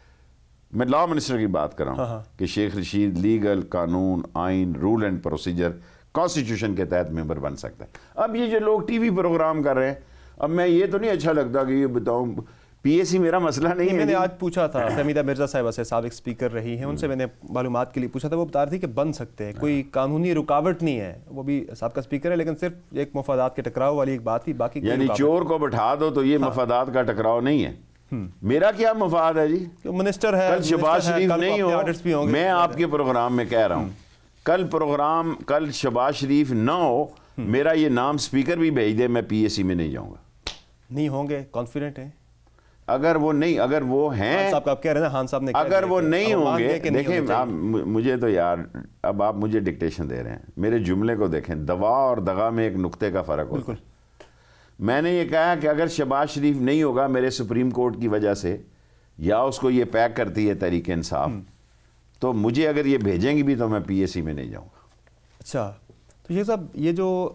میں لاء منسٹر کی بات کر رہا ہوں کہ شیخ رشید لیگل, قانون, آئین, رول اینڈ پروسیجر, کانسٹیٹیوشن کے تحت ممبر بن سکتا ہے. اب یہ جو لوگ ٹی وی پروگرام کر رہے ہیں, اب میں یہ تو نہیں اچھا لگتا کہ یہ بتاؤں پی اے سی میرا مسئلہ نہیں ہے. میں نے آج پوچھا تھا فہمیدہ مرزا صاحبہ سے, سابق اسپیکر رہی ہیں, ان سے میں نے معلومات کے لیے پوچھا تھا. وہ بتا رہی تھی کہ بن سکتے ہیں, کوئی قانونی رکاوٹ نہیں ہے. وہ بھی سابقہ اسپیکر ہے, لیکن صرف ایک مفادات کے ٹکراؤ والی ایک بات تھی, باقی یعنی چور کو بٹھا دو تو یہ مفادات کا ٹکراؤ نہیں ہے. میرا کیا مفاد ہے جی, منسٹر ہے, کل شہباز شریف نہیں ہو, میں آپ کے پروگرام میں کہہ رہا ہوں, کل شہباز شریف نہ ہو, میرا یہ نام اسپیکر بھی بھیج دے, میں پی اے سی میں نہیں جاؤں گا. نہیں ہوں گے, کانفیڈنٹ ہیں. اگر وہ نہیں, اگر وہ ہیں, صاحب آپ کہہ رہے ہیں, خان صاحب نے اگر وہ نہیں ہوں گے, دیکھیں مجھے تو یار, اب آپ مجھے ڈکٹیشن دے رہے ہیں, میرے جملے کو دیکھیں. دوا اور دغا میں ایک نقطے کا فرق ہوتا ہے. میں نے یہ کہا کہ اگر شہباز شریف نہیں ہوگا میرے سپریم کورٹ کی وجہ سے, یا اس کو یہ پیک کرتی ہے تحریک انصاف, تو مجھے اگر یہ بھیجیں گی بھی تو میں پی اے سی میں نہیں جاؤں گا. اچھا, تو یہ صاحب, یہ جو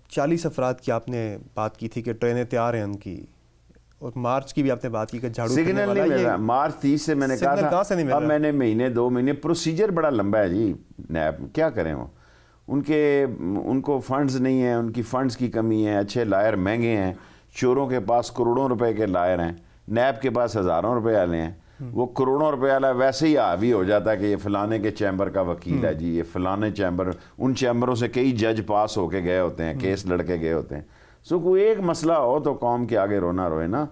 40 افراد کی آپ نے بات کی تھی کہ ٹرینیں تیار ہیں ان کی, اور مارچ کی بھی آپ نے بات کی کہ جھاڑو سگنل نہیں مل رہا. مارچ 30 سے میں نے کہا تھا, اب میں نے مہینے 2 مہینے, پروسیجر بڑا لمبا ہے جی. نیب کیا کریں, وہ ان کو فنڈز نہیں ہیں, ان کی فنڈز کی کمی ہے. اچھے لائر مہنگے ہیں, چوروں کے پاس کروڑوں روپے کے لائر ہیں, نیب کے پاس ہزاروں روپے والے ہیں. وہ کروڑوں روپے والا ویسے ہی حاوی ہو جاتا ہے کہ یہ فلانے کے چیمبر کا وکیل ہے جی, یہ فلانے چیمبر, ان چیمبروں سے کئی جج پاس ہو کے گئے ہوتے ہیں, کیس لڑ کے گئے ہوتے ہیں. سو کوئی ایک مسئلہ ہو تو قوم کے آگے رونا روئے نا.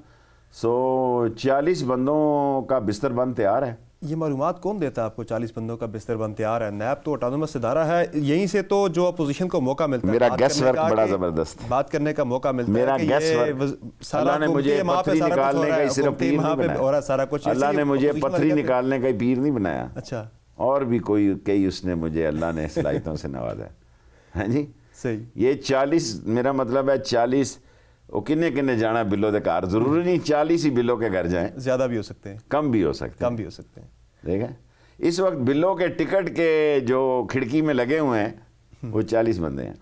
سو 40 بندوں کا بستر بند تیار ہے. یہ معلومات کون دیتا ہے آپ کو 40 بندوں کا بستر بند تیار ہے؟ نیب تو آٹونومس ادارہ ہے, یہیں سے تو جو اپوزیشن کو موقع ملتا ہے. میرا گیس ورک بڑا زبردست, بات کرنے کا موقع ملتا ہے. میرا گیس ورک, اللہ نے مجھے پتھری نکالنے کا ہی صرف پیر نہیں بنایا. اللہ نے مجھے پتھری نکالنے کا ہی پیر نہیں بنایا. اچھا, اور بھی کئی اس نے مجھے, اللہ نے صلاحیتوں سے نوازا ہے. ہاں جی صحیح. یہ 40, میرا مطلب ہے 40, وہ کنے جانا بلو دے کار, ضروری نہیں 40 ہی بلو کے گھر جائیں, زیادہ بھی ہو سکتے ہیں, کم بھی ہو سکتے ہیں. دیکھیں اس وقت بلو کے ٹکٹ کے جو کھڑکی میں لگے ہوئے ہیں وہ 40 بندے ہیں.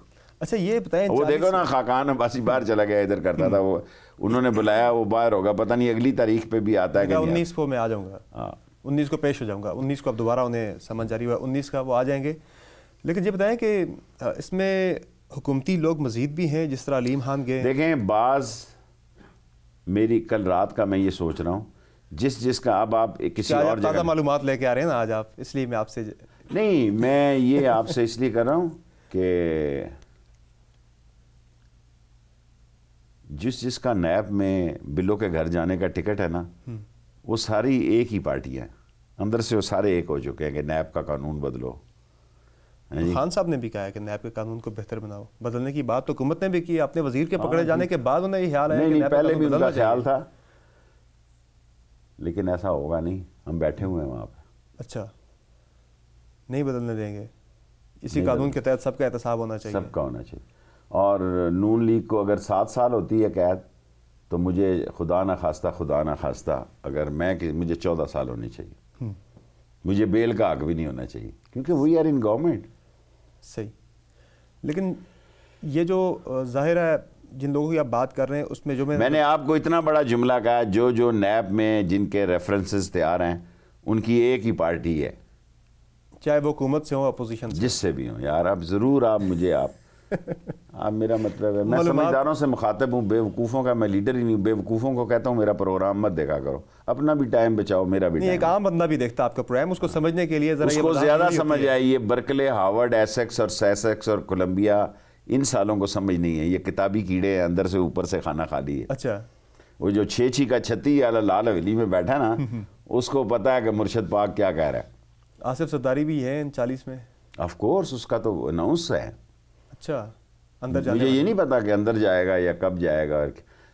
اچھا یہ بتائیں, وہ دیکھو نا, خاقان عباسی باہر چلا گیا, ادھر کرتا تھا وہ, انہوں نے بلایا, وہ باہر ہوگا, پتہ نہیں اگلی تاریخ پہ بھی آتا ہے کہ 19 کو میں آ جاؤں گا, 19 کو پیش ہو جاؤں گا. 19 کو اب دوبارہ انہیں سمجھ جاری ہوا, 19 کا وہ آ جائیں گے. لیکن یہ بتائیں کہ اس میں حکومتی لوگ مزید بھی ہیں, جس طرح علیم خان گئے. دیکھیں بعض, میری کل رات کا میں یہ سوچ رہا ہوں, جس کا اب آپ کسی اور تازہ معلومات لے کے آ رہے ہیں نا آج آپ, اس لیے میں آپ سے نہیں, میں یہ آپ سے اس لیے کر رہا ہوں کہ جس کا نیب میں بلو کے گھر جانے کا ٹکٹ ہے نا, وہ ساری ایک ہی پارٹی ہیں, اندر سے وہ سارے ایک ہو چکے ہیں کہ نیب کا قانون بدلو. خان صاحب نے بھی کہا ہے کہ نیب کے قانون کو بہتر بناؤ, بدلنے کی بات تو حکومت نے بھی کی. اپنے وزیر کے پکڑے جانے کے بعد انہیں یہ خیال ہے کہ پہلے بھی ان کا خیال تھا, لیکن ایسا ہوگا نہیں, ہم بیٹھے ہوئے ہیں وہاں پہ. اچھا, نہیں بدلنے دیں گے, اسی قانون کے تحت سب کا احتساب ہونا چاہیے, سب کا ہونا چاہیے. اور نون لیگ کو اگر 7 سال ہوتی ہے قید, تو مجھے خدا نہ خواستہ اگر مجھے 14 سال ہونی چاہیے. مجھے بیل کا حق بھی نہیں ہونا چاہیے, کیونکہ وی آر ان گورنمنٹ. صحیح. لیکن یہ جو ظاہر ہے جن لوگوں کی آپ بات کر رہے ہیں اس میں جو میں نے آپ کو اتنا بڑا جملہ کہا، جو نیب میں جن کے ریفرنسز تیار ہیں ان کی ایک ہی پارٹی ہے، چاہے وہ حکومت سے ہوں اپوزیشن سے، جس سے بھی ہوں. یار آپ ضرور آپ میرا مطلب ہے میں سمجھداروں سے مخاطب ہوں، بے وقوفوں کا میں لیڈر ہی نہیں ہوں. بے وقوفوں کو کہتا ہوں میرا پروگرام مت دیکھا کرو، اپنا بھی ٹائم بچاؤ، میرا بھی نہیں. ایک عام بندہ بھی دیکھتا آپ کا پروگرام، اس کو سمجھنے کے لیے ذرا اس کو زیادہ سمجھ آئی. یہ برکلے، ہارورڈ، ایسیکس اور سیسیکس اور کولمبیا، ان سالوں کو سمجھ نہیں ہے. یہ کتابی کیڑے ہیں، اندر سے اوپر سے کھانا خالی ہے. اچھا، وہ جو چھیچی کا چھتی والا لال حویلی میں بیٹھا نا، اس کو پتا ہے کہ مرشد پاک کیا کہہ رہا ہے. آصف زرداری بھی ہے ان 40 میں؟ آف کورس، اس کا تو اناؤنس ہے. اچھا، اندر جانے مجھے یہ نہیں پتا کہ اندر جائے گا یا کب جائے گا،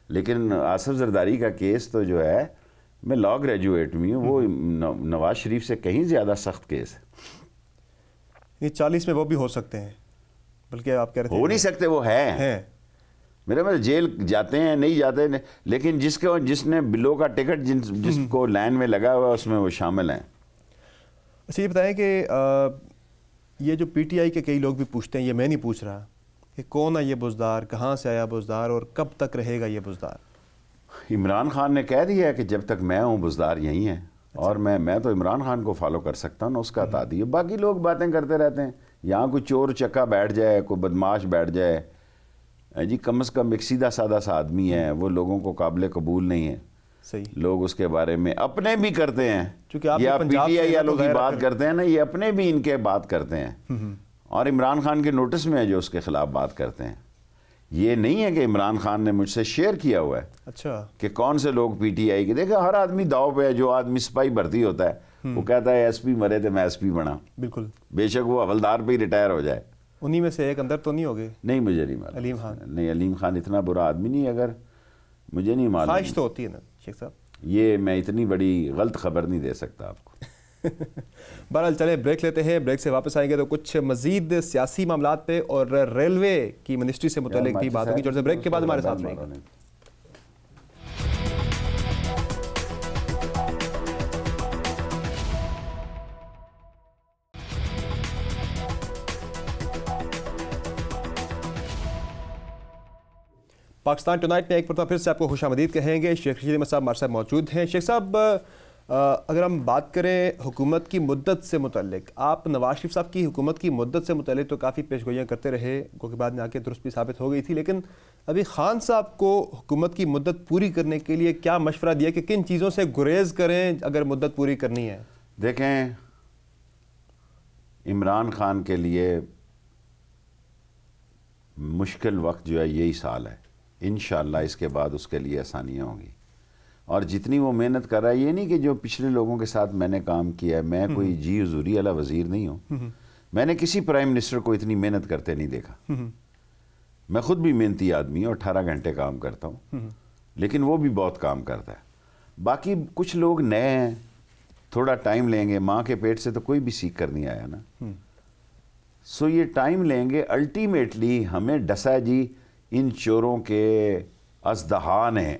لیکن آصف زرداری کا کیس تو جو ہے، میں لاء گریجویٹ بھی ہوں، وہ نواز شریف سے کہیں زیادہ سخت کیس ہے. یہ 40 میں وہ بھی ہو سکتے ہیں، بلکہ آپ کہہ رہے تھے ہو نہیں سکتے، وہ ہیں. میرے میں جیل جاتے ہیں نہیں جاتے، لیکن جس نے بلو کا ٹکٹ جس کو لائن میں لگا ہوا اس میں وہ شامل ہیں. اچھا، یہ بتائیں کہ یہ جو پی ٹی آئی کے کئی لوگ بھی پوچھتے ہیں، یہ میں نہیں پوچھ رہا کہ کون ہے یہ بزدار، کہاں سے آیا بزدار اور کب تک رہے گا یہ بزدار؟ عمران خان نے کہہ دیا ہے کہ جب تک میں ہوں بزدار یہی ہیں، اور میں تو عمران خان کو فالو کر سکتا ہوں، اس کا تعدی ہے. باقی لوگ باتیں کرتے رہتے ہیں، یہاں کوئی چور چکا بیٹھ جائے، کوئی بدماش بیٹھ جائے، جی کم از کم ایک سیدھا سادہ سا آدمی ہے، وہ لوگوں کو قابل قبول نہیں ہے. صحیح. لوگ اس کے بارے میں اپنے بھی کرتے ہیں، یہ آپ پی ٹی آئی والوں کی بات کرتے ہیں نا، یہ اپنے بھی ان کے بات کرتے ہیں، اور عمران خان کے نوٹس میں ہے جو اس کے خلاف بات کرتے ہیں. یہ نہیں ہے کہ عمران خان نے مجھ سے شیئر کیا ہوا ہے. اچھا، کہ کون سے لوگ پی ٹی آئی کے، دیکھا ہر آدمی داؤ پہ ہے. جو آدمی سپاہی بھرتی ہوتا ہے وہ کہتا ہے ایس پی مرے تو میں ایس پی بنا، بالکل، بے شک وہ حوالدار پہ ہی ریٹائر ہو جائے. انہی میں سے ایک اندر تو نہیں ہوگے؟ نہیں، مجھے نہیں معلوم. علیم خان؟ نہیں، علیم خان اتنا برا آدمی نہیں. اگر مجھے نہیں معلوم، خواہش تو ہوتی ہے نا شیخ صاحب. یہ میں اتنی بڑی غلط خبر نہیں دے سکتا آپ کو. بہرحال چلیں بریک لیتے ہیں، بریک سے واپس آئیں گے تو کچھ مزید سیاسی معاملات پہ اور ریلوے کی منسٹری سے متعلق بھی بات ہوگی. جو بریک کے بعد ہمارے ساتھ رہیں گے. پاکستان ٹونائٹ میں ایک مرتبہ پھر سے آپ کو خوش آمدید کہیں گے. شیخ رشید احمد صاحب ہمارے ساتھ موجود ہیں. شیخ صاحب، اگر ہم بات کریں حکومت کی مدت سے متعلق، آپ نواز شریف صاحب کی حکومت کی مدت سے متعلق تو کافی پیش گوئیاں کرتے رہے، کیونکہ بعد میں آ کے درست بھی ثابت ہو گئی تھی، لیکن ابھی خان صاحب کو حکومت کی مدت پوری کرنے کے لیے کیا مشورہ دیا کہ کن چیزوں سے گریز کریں اگر مدت پوری کرنی ہے؟ دیکھیں، عمران خان کے لیے مشکل وقت جو ہے یہی سال ہے. انشاءاللہ اس کے بعد اس کے لیے آسانیاں ہوں گی. اور جتنی وہ محنت کر رہا ہے، یہ نہیں کہ جو پچھلے لوگوں کے ساتھ میں نے کام کیا ہے، میں کوئی جی حضوری والا وزیر نہیں ہوں. میں نے کسی پرائم منسٹر کو اتنی محنت کرتے نہیں دیکھا. میں خود بھی محنتی آدمی ہوں، 18 گھنٹے کام کرتا ہوں، لیکن وہ بھی بہت کام کرتا ہے. باقی کچھ لوگ نئے ہیں، تھوڑا ٹائم لیں گے. ماں کے پیٹ سے تو کوئی بھی سیکھ کر نہیں آیا نا. سو یہ ٹائم لیں گے. الٹیمیٹلی ہمیں ڈسا جی ان چوروں کے ازدہان ہیں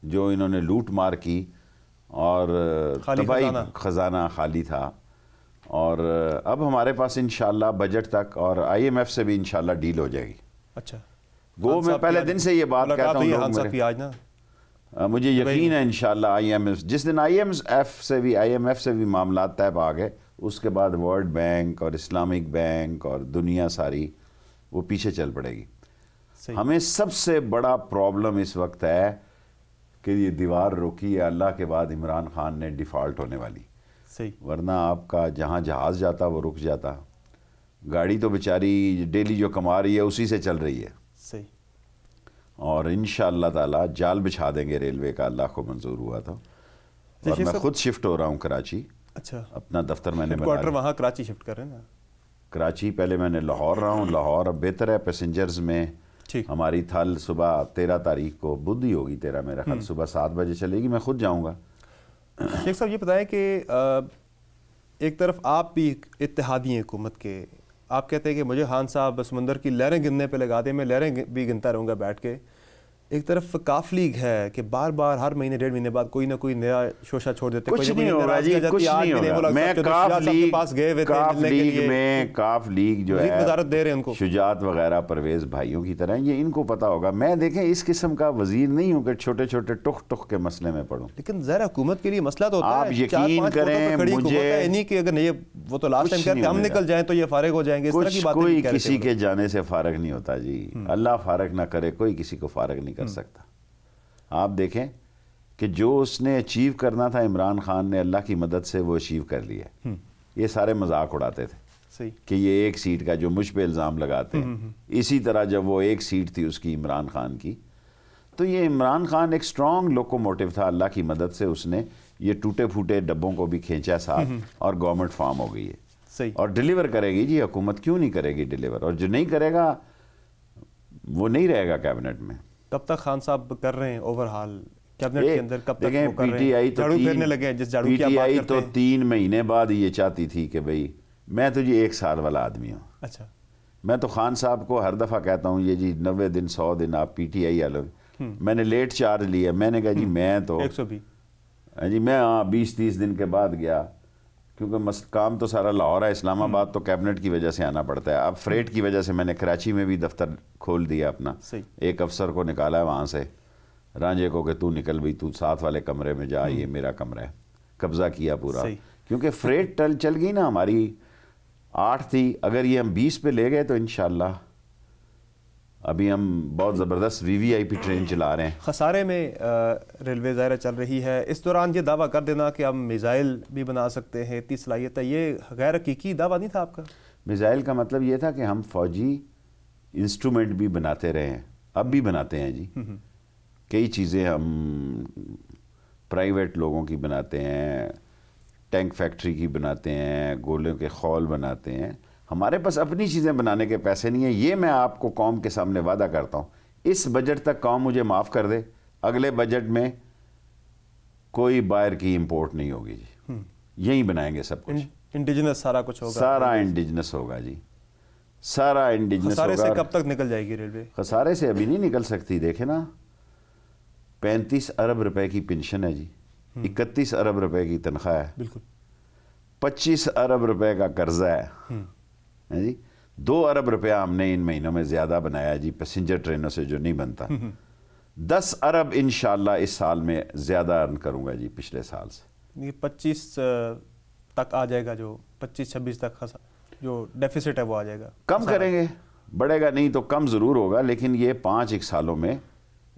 جو انہوں نے لوٹ مار کی، اور تباہی خزانہ خالی تھا. اور اب ہمارے پاس انشاءاللہ بجٹ تک اور آئی ایم ایف سے بھی انشاءاللہ ڈیل ہو جائے گی. اچھا، وہ میں پہلے دن سے یہ بات کہتا ہوں، مجھے یقین ہے انشاءاللہ آئی ایم ایف، جس دن آئی ایم ایف سے بھی معاملات طے پا گئے، اس کے بعد ورلڈ بینک اور اسلامک بینک اور دنیا ساری وہ پیچھے چل پڑے گی. ہمیں سب سے بڑا پرابلم اس وقت ہے کہ یہ دیوار روکی ہے اللہ کے بعد عمران خان نے ڈیفالٹ ہونے والی. ورنہ آپ کا جہاں جہاز جاتا وہ رک جاتا. گاڑی تو بیچاری ڈیلی جو کما رہی ہے اسی سے چل رہی ہے. صحیح. اور انشاءاللہ تعالی جال بچھا دیں گے ریلوے کا، اللہ کو منظور ہوا تھا. اور میں خود شفٹ ہو رہا ہوں کراچی. اچھا، اپنا دفتر میں نے کوارٹر وہاں کراچی شفٹ کر رہے ہیں نا؟ کراچی پہلے میں نے لاہور رہا ہوں. لاہور اب بہتر ہے. پیسنجرز میں ہماری تھل صبح 13 تاریخ کو بدھ ہی ہوگی 13 میرا خیال، صبح 7 بجے چلے گی. میں خود جاؤں گا. شیخ صاحب یہ بتائیں کہ ایک طرف آپ بھی اتحادی ہیں حکومت کے، آپ کہتے ہیں کہ مجھے خان صاحب سمندر کی لہریں گننے پہ لگا دیں، میں لہریں بھی گنتا رہوں گا بیٹھ کے، ایک طرف کاف لیگ ہے کہ بار بار ہر مہینے 1.5 مہینے بعد کوئی نہ کوئی نیا شوشہ چھوڑ دیتے کچھ نہیں ہوگا جی، کچھ نہیں ہوگا. میں کاف لیگ جو ہے وزارت دے رہے ہیں ان کو شجاعت وغیرہ پرویز بھائیوں کی طرح، یہ ان کو پتا ہوگا. میں دیکھیں اس قسم کا وزیر نہیں ہوں کہ چھوٹے چھوٹے ٹک کے مسئلے میں پڑھوں. لیکن ظاہر حکومت کے لیے مسئلہ تو ہوتا ہے. آپ یقین کریں مجھے نہیں کہ اگر نہیں وہ تو لاسٹ ٹائم کہتے ہم نکل جائیں تو یہ فارغ ہو جائیں گے، اس طرح کی باتیں کوئی کسی کے جانے سے فارغ نہیں ہوتا جی. اللہ فارغ نہ کرے، کوئی کسی کو فارغ نہیں کر سکتا. آپ دیکھیں کہ جو اس نے اچیو کرنا تھا عمران خان نے اللہ کی مدد سے وہ اچیو کر لیا. یہ سارے مذاق اڑاتے تھے کہ یہ ایک سیٹ کا جو مجھ پہ الزام لگاتے ہیں. اسی طرح جب وہ ایک سیٹ تھی اس کی عمران خان کی، تو یہ عمران خان ایک سٹرونگ لوکوموٹیو تھا. اللہ کی مدد سے اس نے یہ ٹوٹے پھوٹے ڈبوں کو بھی کھینچا ساتھ اور گورنمنٹ فارم ہو گئی ہے اور ڈیلیور کرے گی جی. حکومت کیوں نہیں کرے گی ڈیلیور؟ اور جو نہیں کرے گا وہ نہیں رہے گا کیبنٹ میں. کب تک خان صاحب کر رہے ہیں اوور ہال کیبنٹ کے اندر؟ کب تک وہ کر پی رہے ٹی ہیں؟ آئی جھاڑو پھیرنے لگے ہیں جس جھاڑو کی آپ بات کرتے ہیں. 3 مہینے بعد یہ چاہتی تھی کہ بھئی میں تو جی 1 سال والا آدمی ہوں. اچھا. میں تو خان صاحب کو ہر دفعہ کہتا ہوں یہ جی 90 دن 100 دن آپ پی ٹی آئی والوں. میں نے لیٹ چارج لیا. میں نے کہا جی میں تو 120 جی میں 20-30 دن کے بعد گیا کیونکہ کام تو سارا لاہور ہے. اسلام آباد تو کیبنٹ کی وجہ سے آنا پڑتا ہے. اب فریٹ کی وجہ سے میں نے کراچی میں بھی دفتر کھول دیا اپنا. ایک افسر کو نکالا ہے وہاں سے، رانجے کو، کہ تو نکل بھی، تو ساتھ والے کمرے میں جا، یہ میرا کمرہ ہے. قبضہ کیا پورا، کیونکہ فریٹ چل گئی نا. ہماری 8 تھی، اگر یہ ہم 20 پہ لے گئے تو انشاءاللہ ابھی ہم بہت زبردست VVIP ٹرین چلا رہے ہیں. خسارے میں ریلوے ظاہر چل رہی ہے. اس دوران یہ دعویٰ کر دینا کہ ہم میزائل بھی بنا سکتے ہیں، اتنی صلاحیت ہے، یہ غیر حقیقی دعویٰ نہیں تھا آپ کا؟ میزائل کا مطلب یہ تھا کہ ہم فوجی انسٹرومنٹ بھی بناتے رہے ہیں، اب بھی بناتے ہیں جی. کئی چیزیں ہم پرائیویٹ لوگوں کی بناتے ہیں، ٹینک فیکٹری کی بناتے ہیں، گولوں کے خول بناتے ہیں. ہمارے پاس اپنی چیزیں بنانے کے پیسے نہیں ہیں. یہ میں آپ کو قوم کے سامنے وعدہ کرتا ہوں، اس بجٹ تک قوم مجھے معاف کر دے، اگلے بجٹ میں کوئی باہر کی امپورٹ نہیں ہوگی جی. یہیں بنائیں گے سب کچھ. انڈیجنس سارا کچھ ہوگا، سارا انڈیجنس ہوگا جی، سارا انڈیجنس ہوگا. خسارے سے کب تک نکل جائے گی ریلوے؟ خسارے سے ابھی نہیں نکل سکتی. دیکھیں نا، 35 ارب روپے کی پنشن ہے جی، 31 ارب روپے کی تنخواہ ہے، بالکل 25 ارب روپے کا قرضہ ہے جی. 2 ارب روپیہ ہم نے ان مہینوں میں زیادہ بنایا جی پیسنجر ٹرینوں سے جو نہیں بنتا. 10 ارب انشاءاللہ اس سال میں زیادہ ارن کروں گا جی پچھلے سال سے. یہ 25 تک آ جائے گا، جو 25-26 تک جو ڈیفیسٹ ہے وہ آ جائے گا. کم کریں گے، بڑھے گا نہیں تو کم ضرور ہوگا، لیکن یہ 5-1 سالوں میں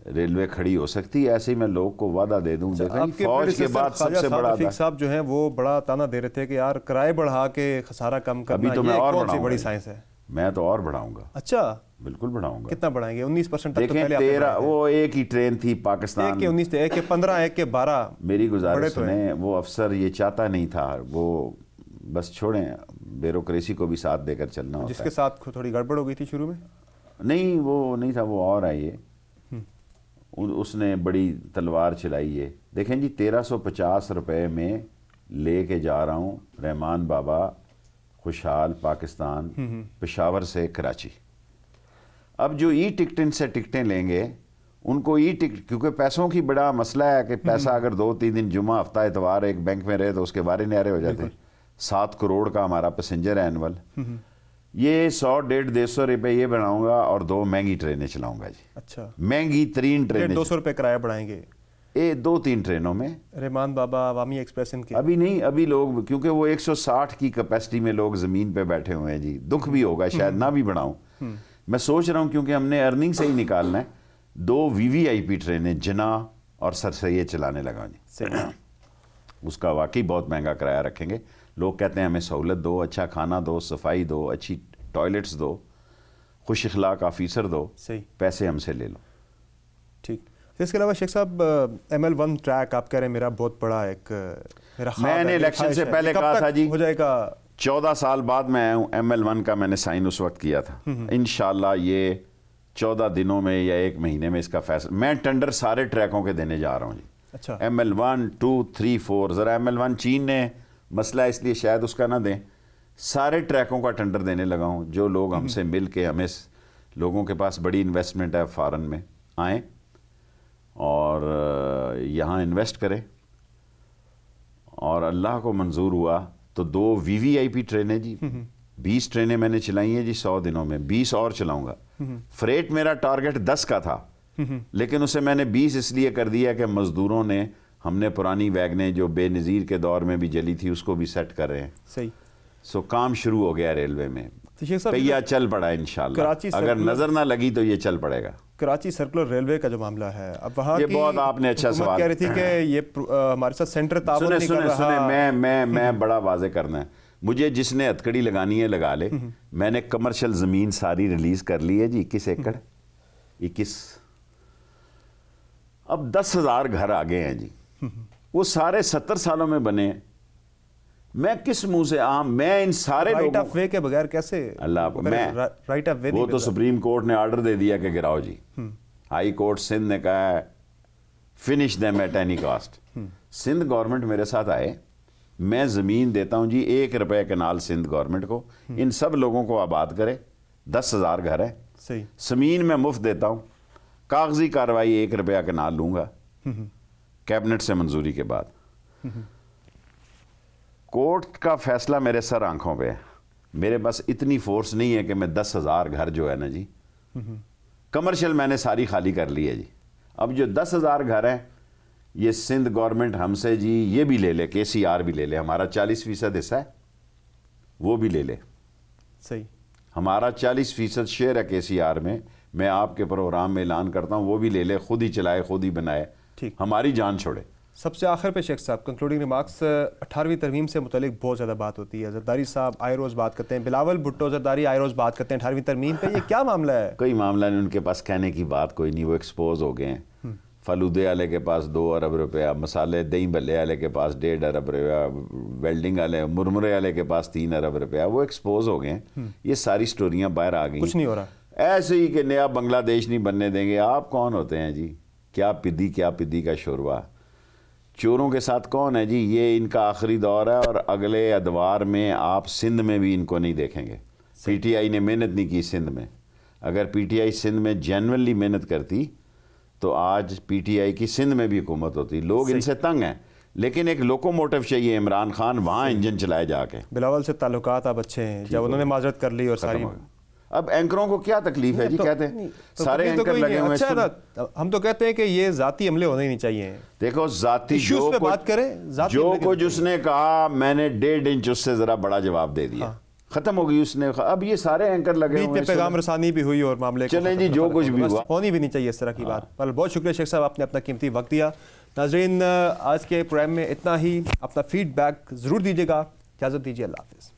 ریلوے کھڑی ہو سکتی ہے. ایسے ہی میں لوگ کو وعدہ دے دوں. دیکھیں فوج کے بعد سب سے بڑا رفیق صاحب جو ہیں وہ بڑا تانا دے رہے تھے کہ یار کرائے بڑھا کے خسارہ کم کرنا، ابھی تو میں اور بڑھاؤں گا، بڑی سائنس ہے. میں تو اور بڑھاؤں گا. اچھا، بالکل بڑھاؤں گا. کتنا بڑھائیں گے؟ 19% تک تو پہلے دیکھیں 13 وہ ایک ہی ٹرین تھی پاکستان، ایک کے 19 تھے، ایک کے 15، ایک کے 12. میری گزارش سنیں، وہ افسر یہ چاہتا نہیں تھا، وہ بس چھوڑیں، بیوروکریسی کو بھی ساتھ دے کر چلنا ہوتا ہے. جس کے ساتھ تھوڑی گڑبڑ ہو گئی تھی شروع میں؟ نہیں، وہ نہیں تھا، وہ اور آئی ہے. اس نے بڑی تلوار چلائی ہے. دیکھیں جی 1350 روپے میں لے کے جا رہا ہوں رحمان بابا خوشحال پاکستان، پشاور سے کراچی. اب جو ای ٹکٹن سے ٹکٹیں لیں گے ان کو ای ٹکٹ، کیونکہ پیسوں کی بڑا مسئلہ ہے کہ پیسہ اگر 2-3 دن جمعہ ہفتہ اتوار ایک بینک میں رہے تو اس کے بارے نیارے ہو جاتے ہیں. 7 کروڑ کا ہمارا پیسنجر ہے اینول. یہ 100-150 روپے یہ بناؤں گا اور 2 مہنگی ٹرینیں چلاؤں گا جی. اچھا، مہنگی ترین ٹرینیں. 200 روپے کرایہ بڑھائیں گے 2-3 ٹرینوں میں. رحمان بابا عوامی ایکسپریس ان کے ابھی نہیں، ابھی لوگ کیونکہ وہ 160 کی کیپیسٹی میں لوگ زمین پہ بیٹھے ہوئے ہیں جی. دکھ بھی ہوگا شاید نہ بھی بڑھاؤں. میں سوچ رہا ہوں کیونکہ ہم نے ارننگ سے ہی نکالنا ہے. 2 VVIP ٹرینیں جناح اور سر سید چلانے لگا جی. اس کا واقعی بہت مہنگا کرایہ رکھیں گے. لوگ کہتے ہیں ہمیں سہولت دو، اچھا کھانا دو، صفائی دو، اچھی ٹوائلٹس دو، خوش اخلاق آفیسر دو، پیسے ہم سے لے لو. ٹھیک. اس کے علاوہ شیخ صاحب ML1 ٹریک آپ کہہ رہے ہیں میرا بہت بڑا ایک میرا خواب ہے. میں نے الیکشن سے پہلے کہا تھا جی ہو جائے گا. 14 سال بعد میں آیا ہوں. ML1 کا میں نے سائن اس وقت کیا تھا. انشاءاللہ یہ 14 دنوں میں یا 1 مہینے میں اس کا فیصلہ. میں ٹینڈر سارے ٹریکوں کے دینے جا رہا ہوں جی. اچھا، ML1 2 3 4. ذرا ML1 چین نے مسئلہ اس لیے شاید اس کا نہ دیں. سارے ٹریکوں کا ٹینڈر دینے لگا ہوں. جو لوگ ہم سے مل کے، ہمیں لوگوں کے پاس بڑی انویسٹمنٹ ہے فارن میں، آئیں اور یہاں انویسٹ کریں. اور اللہ کو منظور ہوا تو 2 VVIP ٹرینیں جی 20 ٹرینیں میں نے چلائی ہیں جی 100 دنوں میں, 20 اور چلاؤں گا. فریٹ میرا ٹارگٹ 10 کا تھا, لیکن اسے میں نے 20 اس لیے کر دیا کہ مزدوروں نے, ہم نے پرانی ویگنیں جو بے نظیر کے دور میں بھی جلی تھی اس کو بھی سیٹ کر رہے ہیں. صحیح. سو کام شروع ہو گیا ریلوے میں, صاحب پہیا چل پڑا انشاءاللہ. اگر نظر نہ لگی تو یہ چل پڑے گا. کراچی سرکولر ریلوے کا جو معاملہ ہے, اب وہاں یہ بہت آپ نے اچھا سوال کہہ رہی تھی کہ یہ ہمارے ساتھ سینٹر تعاون نہیں کر رہا. میں بڑا واضح کرنا ہے, مجھے جس نے ہتکڑی لگانی ہے لگا لے. میں نے کمرشل زمین ساری ریلیز کر لی ہے جی, 21 ایکڑ 21. اب 10,000 گھر آگے ہیں جی, وہ سارے 70 سالوں میں بنے. میں کس منہ سے میں ان سارے رائٹ آف وے کے بغیر کیسے اللہ رائٹ آف وے وہ تو سپریم کورٹ نے آرڈر دے دیا کہ گراؤ جی. ہائی کورٹ سندھ نے کہا ہے finish them at any cost. Sindh government میرے ساتھ آئے, میں زمین دیتا ہوں جی 1 روپے کنال سندھ گورنمنٹ کو, ان سب لوگوں کو آباد کرے. 10,000 گھر ہے, صحیح. زمین میں مفت دیتا ہوں, کاغذی کاروائی 1 روپیہ کنال لوں گا کیبنٹ سے منظوری کے بعد. کورٹ کا فیصلہ میرے سر آنکھوں پہ ہے. میرے پاس اتنی فورس نہیں ہے کہ میں 10,000 گھر جو ہے نا جی کمرشل میں نے ساری خالی کر لی ہے جی. اب جو 10,000 گھر ہیں یہ سندھ گورنمنٹ ہم سے جی یہ بھی لے لے, KCR بھی لے لے, ہمارا 40% حصہ ہے وہ بھی لے لے. صحیح. ہمارا 40% شیئر ہے KCR میں آپ کے پروگرام میں اعلان کرتا ہوں, وہ بھی لے لے, خود ہی چلائے خود ہی بنائے, ہماری جان چھوڑے. سب سے آخر پہ شیخ صاحب کنکلوڈنگ ریمارکس, 18ویں ترمیم سے متعلق بہت زیادہ بات ہوتی ہے. زرداری صاحب آئے روز بات کرتے ہیں, بلاول بھٹو زرداری آئے روز بات کرتے ہیں 18ویں ترمیم پہ. یہ کیا معاملہ ہے؟ کوئی معاملہ نہیں, ان کے پاس کہنے کی بات کوئی نہیں, وہ ایکسپوز ہو گئے ہیں. فلودے والے کے پاس 2 ارب روپیہ, مسالے دہی بھلے والے کے پاس 1.5 ارب روپیہ, ویلڈنگ والے مرمرے والے کے پاس 3 ارب روپیہ, وہ ایکسپوز ہو گئے ہیں. یہ ساری سٹوریاں باہر آ گئی. کچھ نہیں ہو رہا. ایسے ہی کہ نیا بنگلہ دیش نہیں بننے دیں گے. آپ کون ہوتے ہیں جی؟ کیا پدی کا شوروا. چوروں کے ساتھ کون ہے جی؟ یہ ان کا آخری دور ہے, اور اگلے ادوار میں آپ سندھ میں بھی ان کو نہیں دیکھیں گے. PTI نے محنت نہیں کی سندھ میں. اگر PTI سندھ میں جینوئنلی محنت کرتی تو آج PTI کی سندھ میں بھی حکومت ہوتی. لوگ ان سے تنگ ہیں, لیکن ایک لوکو موٹو چاہیے عمران خان, وہاں انجن چلائے جا کے. بلاول سے تعلقات اب اچھے ہیں جب انہوں نے معذرت کر لی اور ساری. اب اینکروں کو کیا تکلیف ہے جی؟ کہتے ہیں سارے اینکر لگے ہوئے ہیں. ہم تو کہتے ہیں کہ یہ ذاتی عملے ہونے ہی نہیں چاہیے. دیکھو ذاتی ایشوز پہ بات کریں, جو کچھ اس نے کہا میں نے 1.5 انچ اس سے ذرا بڑا جواب دے دیا, ختم ہو گئی اس نے. اب یہ سارے اینکر لگے ہوئے ہیں, پیغام رسانی بھی ہوئی اور معاملے چلیں جی جو کچھ بھی ہوا ہونی بھی نہیں چاہیے اس طرح کی بات. بہت شکریہ شیخ صاحب, آپ نے اپنا قیمتی وقت دیا. ناظرین آج کے پروگرام میں اتنا ہی. اپنا فیڈ بیک ضرور دیجیے گا. اجازت دیجیے, اللہ حافظ.